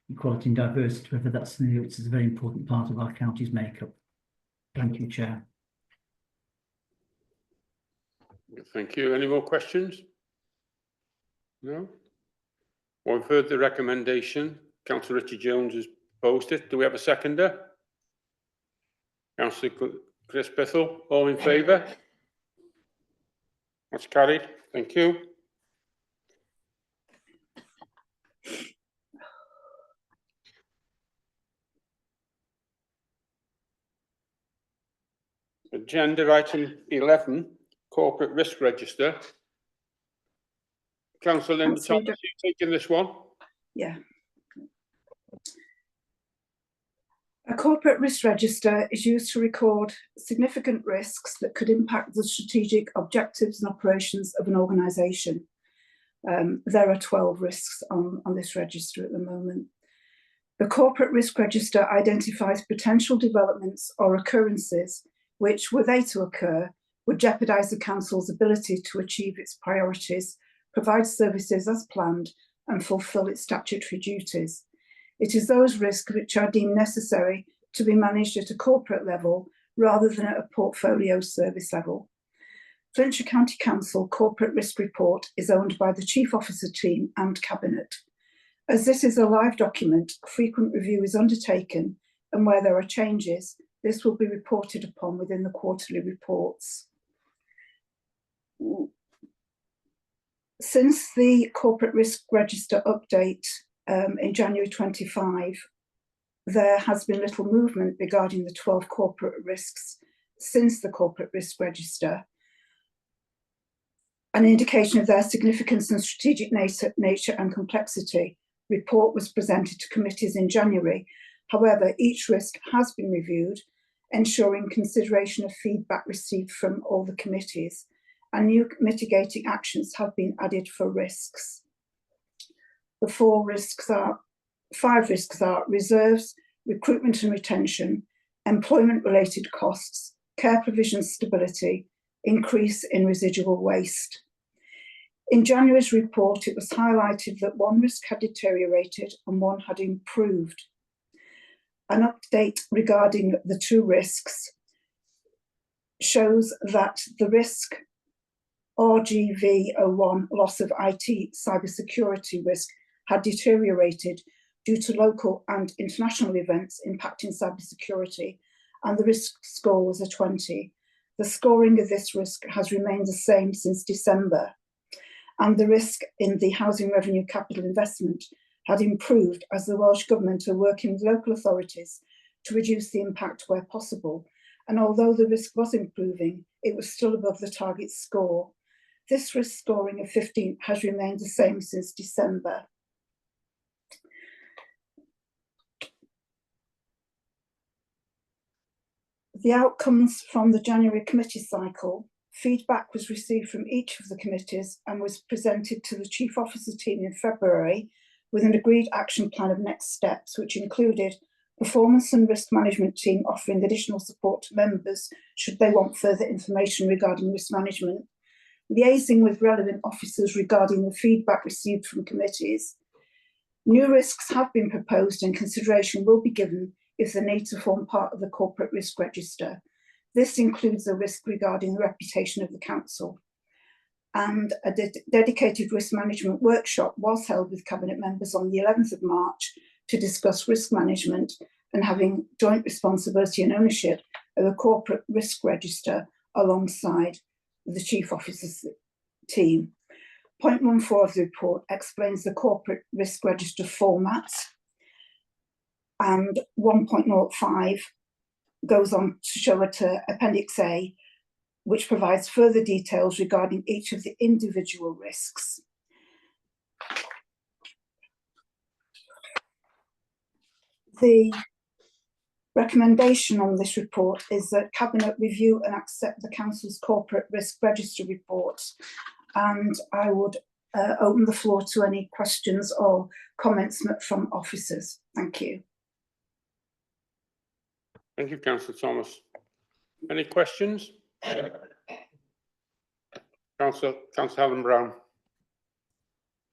and diversity, whether that's something which is a very important part of our county's makeup. Thank you, Chair. Thank you. Any more questions? No? Well, we've heard the recommendation. Councillor Richard Jones has proposed it. Do we have a seconder? Councillor Chris Bithell, all in favour? That's carried. Thank you. Agenda item 11, corporate risk register. Councillor Linda Thomas, are you taking this one? Yeah. A corporate risk register is used to record significant risks that could impact the strategic objectives and operations of an organisation. There are 12 risks on this register at the moment. The corporate risk register identifies potential developments or occurrences which, were they to occur, would jeopardise the council's ability to achieve its priorities, provide services as planned, and fulfil its statutory duties. It is those risks which are deemed necessary to be managed at a corporate level rather than at a portfolio service level. Flintshire County Council Corporate Risk Report is owned by the Chief Officer team and Cabinet. As this is a live document, frequent review is undertaken, and where there are changes, this will be reported upon within the quarterly reports. Since the corporate risk register update in January 25, there has been little movement regarding the 12 corporate risks since the corporate risk register. An indication of their significance and strategic nature and complexity report was presented to committees in January. However, each risk has been reviewed, ensuring consideration of feedback received from all the committees, and new mitigating actions have been added for risks. The 5 risks are reserves, recruitment and retention, employment-related costs, care provision stability, increase in residual waste. In January's report, it was highlighted that 1 risk had deteriorated and 1 had improved. An update regarding the 2 risks shows that the risk RGV01, loss of IT cybersecurity risk, had deteriorated due to local and international events impacting cybersecurity, and the risk score was a 20. The scoring of this risk has remained the same since December, and the risk in the housing revenue capital investment had improved as the Welsh Government are working with local authorities to reduce the impact where possible. And although the risk was improving, it was still above the target score. This risk scoring of 15 has remained the same since December. The outcomes from the January committee cycle, feedback was received from each of the committees and was presented to the Chief Officer team in February with an agreed action plan of next steps, which included performance and risk management team offering additional support to members should they want further information regarding risk management, liaising with relevant officers regarding the feedback received from committees. New risks have been proposed and consideration will be given if they need to form part of the corporate risk register. This includes a risk regarding the reputation of the council. And a dedicated risk management workshop was held with Cabinet members on the 11th of March to discuss risk management and having joint responsibility and ownership of a corporate risk register alongside the Chief Officer's team. Point 14 of the report explains the corporate risk register format, and 1.05 goes on to show at Appendix A which provides further details regarding each of the individual risks. The recommendation on this report is that Cabinet review and accept the Council's Corporate Risk Register report, and I would open the floor to any questions or comments from officers. Thank you. Thank you, Councillor Thomas. Any questions? Councillor Helen Brown.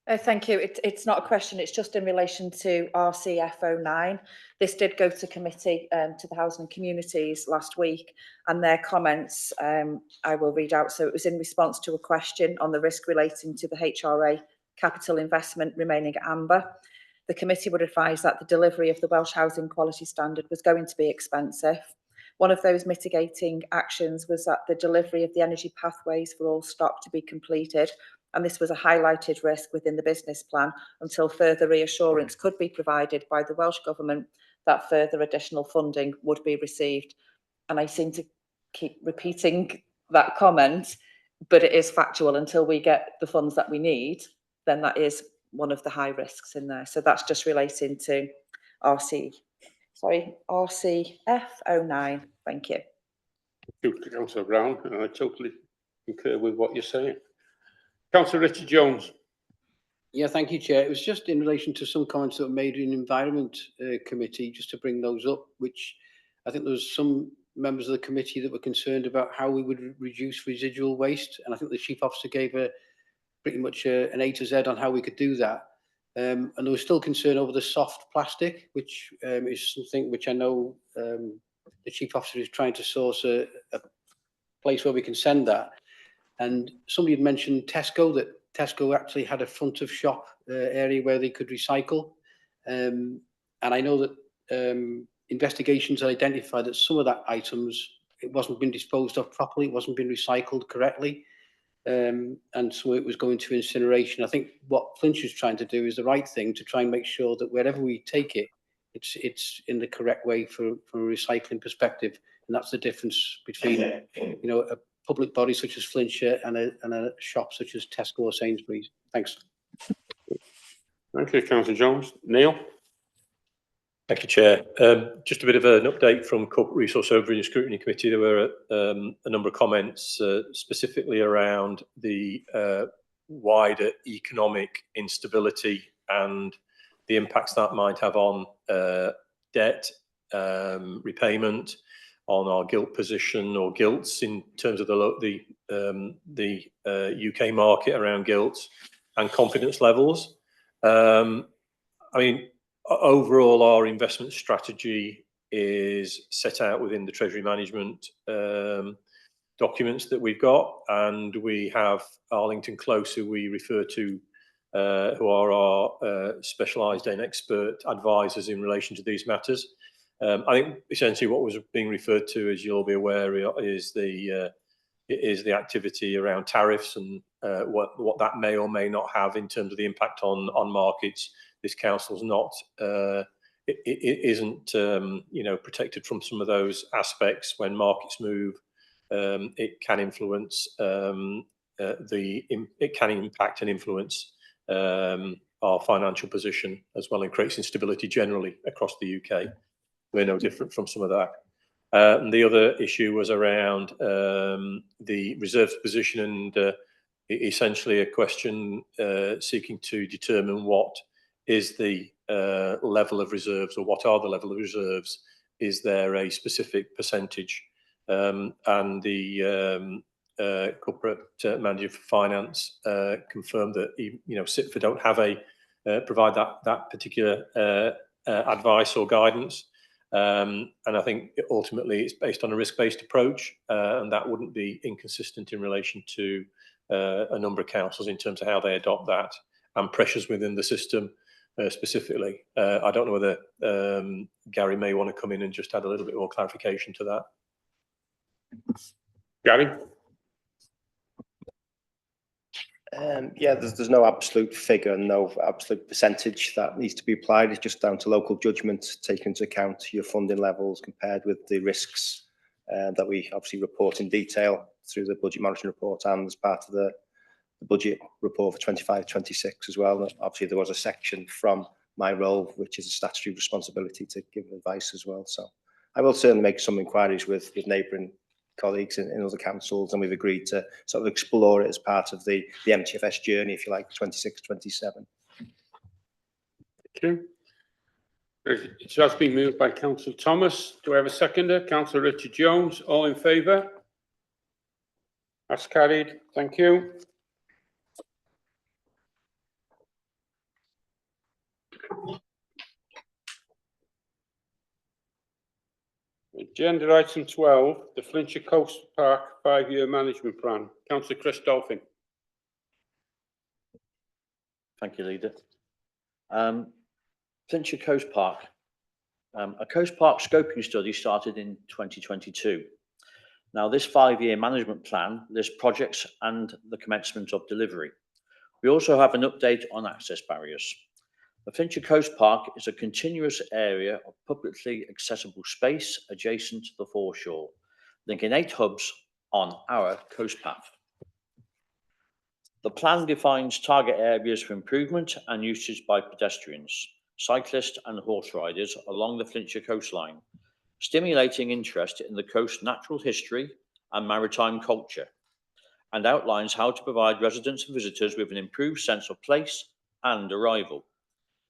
Thank you. It's not a question, it's just in relation to RCF09. This did go to committee, to the Housing and Communities last week, and their comments I will read out. So it was in response to a question on the risk relating to the HRA capital investment remaining amber. The committee would advise that the delivery of the Welsh Housing Quality Standard was going to be expensive. One of those mitigating actions was that the delivery of the energy pathways for all stock to be completed, and this was a highlighted risk within the business plan until further reassurance could be provided by the Welsh Government that further additional funding would be received. And I seem to keep repeating that comment, but it is factual. Until we get the funds that we need, then that is one of the high risks in there. So that's just relating to RCF09. Thank you. Thank you, Councillor Brown. I totally concur with what you're saying. Councillor Richard Jones. Yeah, thank you, Chair. It was just in relation to some comments that were made in Environment Committee, just to bring those up, which I think there was some members of the committee that were concerned about how we would reduce residual waste. And I think the Chief Officer gave pretty much an A to Z on how we could do that. And there was still concern over the soft plastic, which is something which I know the Chief Officer is trying to source a place where we can send that. And somebody had mentioned Tesco, that Tesco actually had a front of shop area where they could recycle. And I know that investigations had identified that some of that items, it wasn't being disposed of properly, it wasn't being recycled correctly. And so it was going to incineration. I think what Flintshire is trying to do is the right thing, to try and make sure that wherever we take it, it's in the correct way from a recycling perspective. And that's the difference between, you know, a public body such as Flintshire and a shop such as Tesco or Sainsbury's. Thanks. Thank you, Councillor Jones. Neil. Thank you, Chair. Just a bit of an update from Corporate Resource Overview and Scrutiny Committee. There were a number of comments specifically around the wider economic instability and the impacts that might have on debt repayment, on our gilt position or gilts in terms of the UK market around gilts and confidence levels. I mean, overall, our investment strategy is set out within the Treasury Management documents that we've got, and we have Arlington Close, who we refer to, who are our specialised and expert advisors in relation to these matters. I think essentially what was being referred to, as you'll be aware, is the activity around tariffs and what that may or may not have in terms of the impact on markets. This council's not, it isn't, you know, protected from some of those aspects. When markets move, it can influence it can impact and influence our financial position as well, and creates instability generally across the UK. We're no different from some of that. And the other issue was around the reserves position, and essentially a question seeking to determine what is the level of reserves, or what are the level of reserves. Is there a specific percentage? And the corporate manager for finance confirmed that, you know, CIPFA don't have provide that particular advice or guidance. And I think ultimately it's based on a risk-based approach, and that wouldn't be inconsistent in relation to a number of councils in terms of how they adopt that and pressures within the system specifically. I don't know whether Gary may want to come in and just add a little bit more clarification to that. Gary? Yeah, there's no absolute figure, no absolute percentage that needs to be applied. It's just down to local judgment, taking into account your funding levels compared with the risks that we obviously report in detail. through the budget monitoring report and as part of the budget report for 25-26 as well. Obviously, there was a section from my role, which is a statutory responsibility to give advice as well. So I will certainly make some inquiries with neighbouring colleagues in other councils, and we've agreed to sort of explore it as part of the MTFS journey, if you like, 26-27. Thank you. It has been moved by Councillor Thomas. Do I have a seconder? Councillor Richard Jones. All in favour? That's carried. Thank you. Agenda item 12, the Flintshire Coast Park 5-year management plan. Councillor Chris Dolphin. Thank you, Leader. Flintshire Coast Park. A Coast Park scoping study started in 2022. Now, this 5-year management plan lists projects and the commencement of delivery. We also have an update on access barriers. The Flintshire Coast Park is a continuous area of publicly accessible space adjacent to the foreshore, linking 8 hubs on our coast path. The plan defines target areas for improvement and usage by pedestrians, cyclists and horse riders along the Flintshire coastline, stimulating interest in the coast's natural history and maritime culture, and outlines how to provide residents and visitors with an improved sense of place and arrival.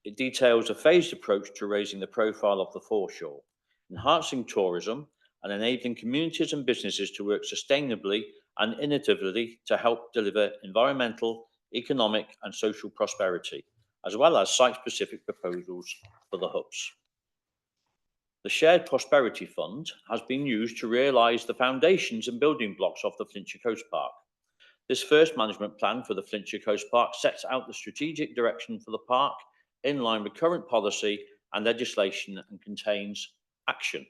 It details a phased approach to raising the profile of the foreshore, enhancing tourism and enabling communities and businesses to work sustainably and innovatively to help deliver environmental, economic and social prosperity, as well as site-specific proposals for the hubs. The Shared Prosperity Fund has been used to realise the foundations and building blocks of the Flintshire Coast Park. This first management plan for the Flintshire Coast Park sets out the strategic direction for the park in line with current policy and legislation and contains action.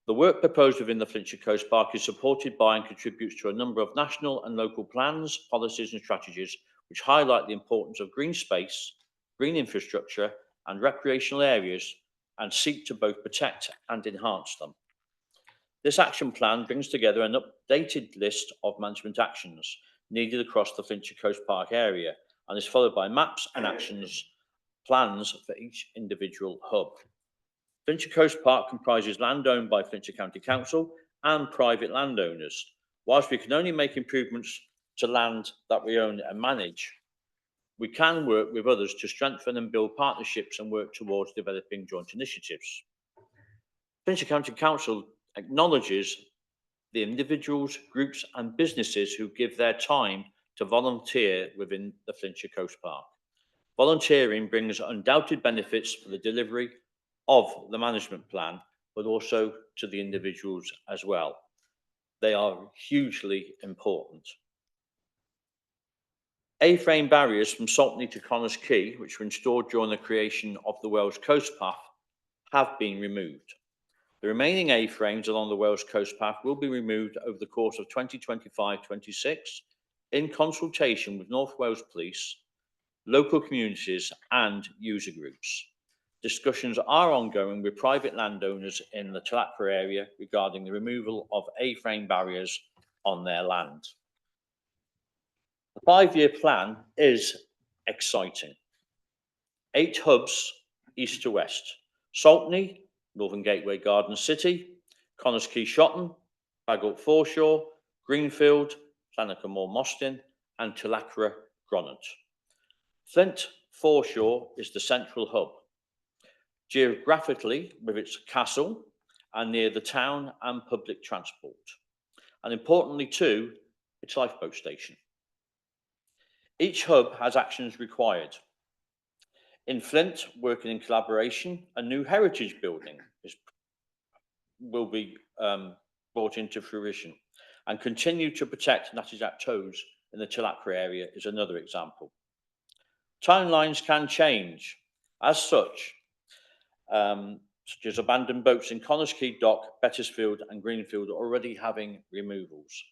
The work proposed within the Flintshire Coast Park is supported by and contributes to a number of national and local plans, policies and strategies which highlight the importance of green space, green infrastructure and recreational areas and seek to both protect and enhance them. This action plan brings together an updated list of management actions needed across the Flintshire Coast Park area and is followed by maps and actions plans for each individual hub. Flintshire Coast Park comprises land owned by Flintshire County Council and private landowners. Whilst we can only make improvements to land that we own and manage, we can work with others to strengthen and build partnerships and work towards developing joint initiatives. Flintshire County Council acknowledges the individuals, groups and businesses who give their time to volunteer within the Flintshire Coast Park. Volunteering brings undoubted benefits for the delivery of the management plan, but also to the individuals as well. They are hugely important. A-frame barriers from Saltney to Connors Quay, which were installed during the creation of the Wales Coast Path, have been removed. The remaining A-frames along the Wales Coast Path will be removed over the course of 2025-26 in consultation with North Wales Police, local communities and user groups. Discussions are ongoing with private landowners in the Tilapra area regarding the removal of A-frame barriers on their land. The 5-year plan is exciting. 8 hubs east to west: Saltney, Northern Gateway Garden City, Connors Quay Shotton, Bagot Foreshore, Greenfield, Llanico Moor Mostyn and Tilapra Gronant. Flint Foreshore is the central hub, geographically with its castle and near the town and public transport, and importantly too, its lifeboat station. Each hub has actions required. In Flint, working in collaboration, a new heritage building will be brought into fruition, and continue to protect Nattisack Toes in the Tilapra area is another example. Timelines can change. As such as abandoned boats in Connors Quay Dock, Bettisfield and Greenfield are already having removals.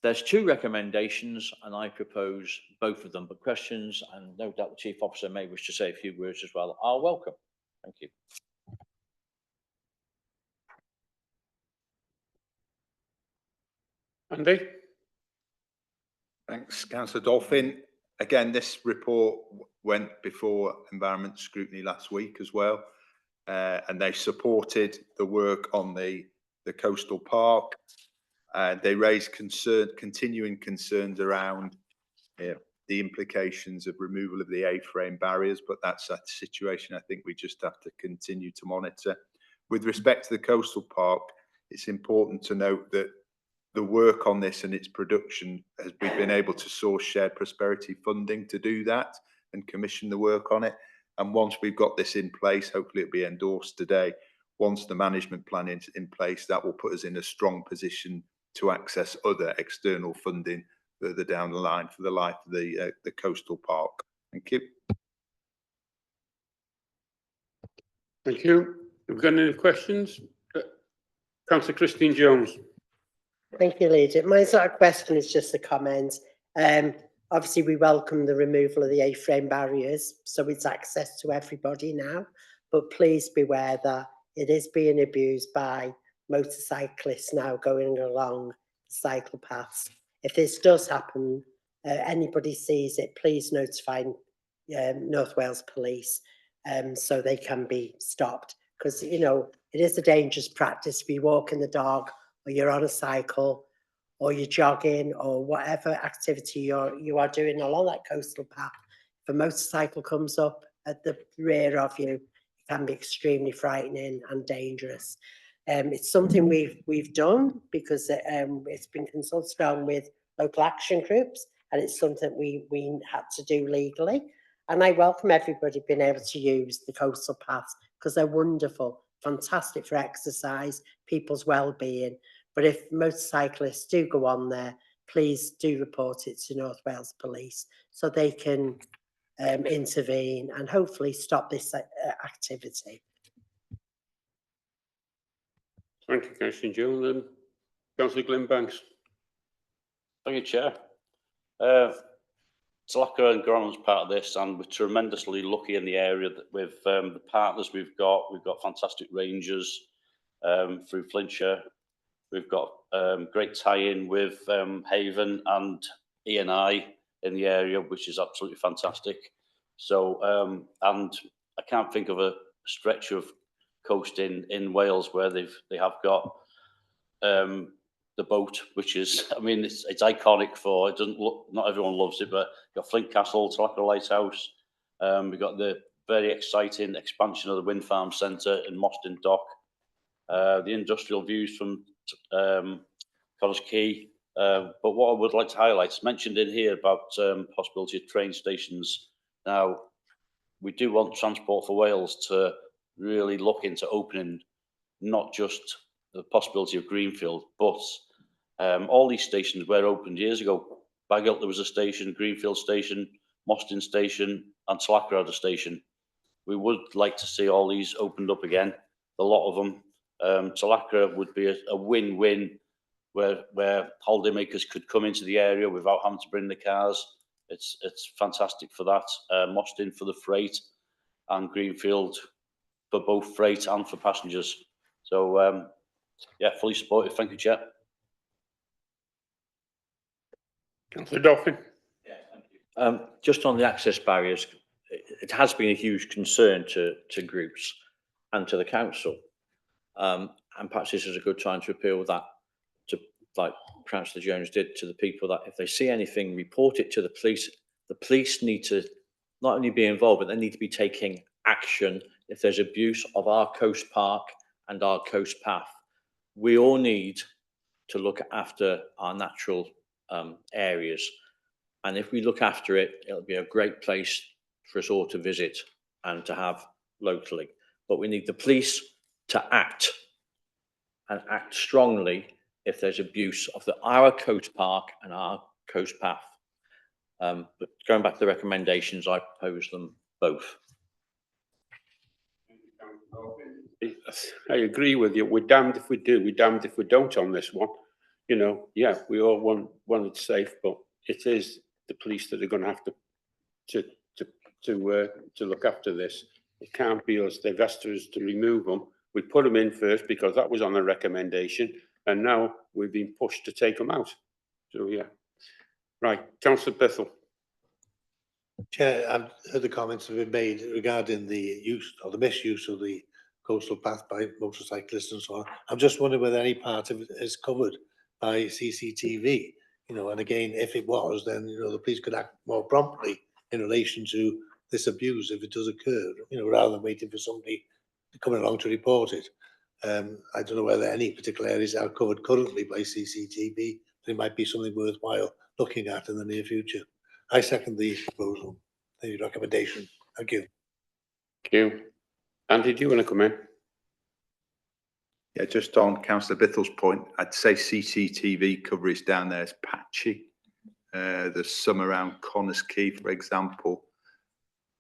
There's 2 recommendations and I propose both of them, but questions, and no doubt the Chief Officer may wish to say a few words as well, are welcome. Thank you. Andy? Thanks, Councillor Dolphin. Again, this report went before Environment Scrutiny last week as well, and they supported the work on the coastal park. They raised continuing concerns around the implications of removal of the A-frame barriers, but that's a situation I think we just have to continue to monitor. With respect to the coastal park, it's important to note that the work on this and its production has we've been able to source shared prosperity funding to do that and commission the work on it. And once we've got this in place, hopefully it'll be endorsed today. Once the management plan is in place, that will put us in a strong position to access other external funding further down the line for the life of the coastal park. Thank you. Thank you. Have we got any questions? Councillor Christine Jones. Thank you, Leader. My sort of question is just a comment. Obviously, we welcome the removal of the A-frame barriers, so it's access to everybody now. But please beware that it is being abused by motorcyclists now going along cycle paths. If this does happen, anybody sees it, please notify North Wales Police so they can be stopped. Because, you know, it is a dangerous practice if you walk in the dog or you're on a cycle or you're jogging or whatever activity you are doing along that coastal path. If a motorcycle comes up at the rear of you, it can be extremely frightening and dangerous. It's something we've done because it's been consulted on with local action groups, and it's something we had to do legally. And I welcome everybody being able to use the coastal paths because they're wonderful, fantastic for exercise, people's well-being. But if motorcyclists do go on there, please do report it to North Wales Police so they can intervene and hopefully stop this activity. Thank you, Councillor Jones. Councillor Glyn Banks. Thank you, Chair. Tlacra and Gronham's part of this, and we're tremendously lucky in the area that with the partners we've got. We've got fantastic rangers through Flintshire. We've got great tie-in with Haven and E&I in the area, which is absolutely fantastic. So, and I can't think of a stretch of coast in Wales where they have got the boat, which is, I mean, it's iconic for, it doesn't look, not everyone loves it, but you've got Flint Castle, Tlacra Lighthouse. We've got the very exciting expansion of the wind farm centre in Mostyn Dock. The industrial views from Connors Quay. But what I would like to highlight is mentioned in here about possibility of train stations. Now, we do want Transport for Wales to really look into opening not just the possibility of Greenfield, but all these stations were opened years ago. Baggelt, there was a station, Greenfield station, Mostyn station, and Tlacra had a station. We would like to see all these opened up again, a lot of them. Tlacra would be a win-win where holidaymakers could come into the area without having to bring the cars. It's fantastic for that. Mostyn for the freight, and Greenfield for both freight and for passengers. So, yeah, fully supported. Thank you, Chair. Councillor Dolphin. Just on the access barriers, it has been a huge concern to groups and to the council. And perhaps this is a good time to appeal that to, like Councillor Jones did, to the people that if they see anything, report it to the police. The police need to not only be involved, but they need to be taking action if there's abuse of our coast park and our coast path. We all need to look after our natural areas. And if we look after it, it'll be a great place for us all to visit and to have locally. But we need the police to act and act strongly if there's abuse of our coast park and our coast path. But going back to the recommendations, I propose them both. I agree with you. We're damned if we do, we're damned if we don't on this one. You know, yeah, we all want it safe, but it is the police that are going to have to look after this. It can't be us. They've asked us to remove them. We put them in first because that was on a recommendation, and now we've been pushed to take them out. So, yeah. Right, councillor Bethel. Chair, I've heard the comments have been made regarding the use or the misuse of the coastal path by motorcyclists and so on. I'm just wondering whether any part of it is covered by CCTV, you know, and again, if it was, then, you know, the police could act more promptly in relation to this abuse if it does occur, you know, rather than waiting for somebody to come along to report it. I don't know whether any particular areas are covered currently by CCTV, but it might be something worthwhile looking at in the near future. I second the proposal, the recommendation. Thank you. Thank you. Andy, do you want to come in? Yeah, just on councillor Bithel's point, I'd say CCTV coverage down there is patchy. There's some around Connors Quay, for example.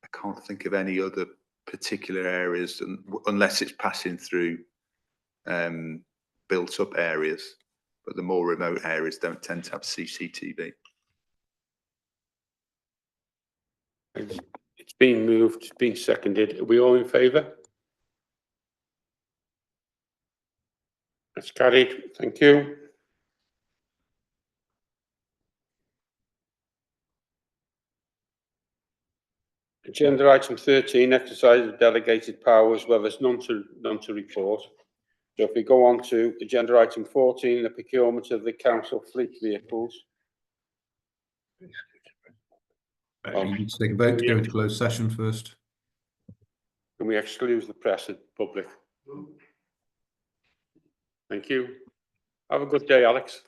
I can't think of any other particular areas unless it's passing through built up areas, but the more remote areas don't tend to have CCTV. It's been moved, it's been seconded. Are we all in favour? That's carried. Thank you. Agenda item 13, exercise of delegated powers, where there's none to report. So if we go on to agenda item 14, the procurement of the council fleet vehicles. You need to take a vote to go into closed session first. Can we exclude the press and public? Thank you. Have a good day, Alex.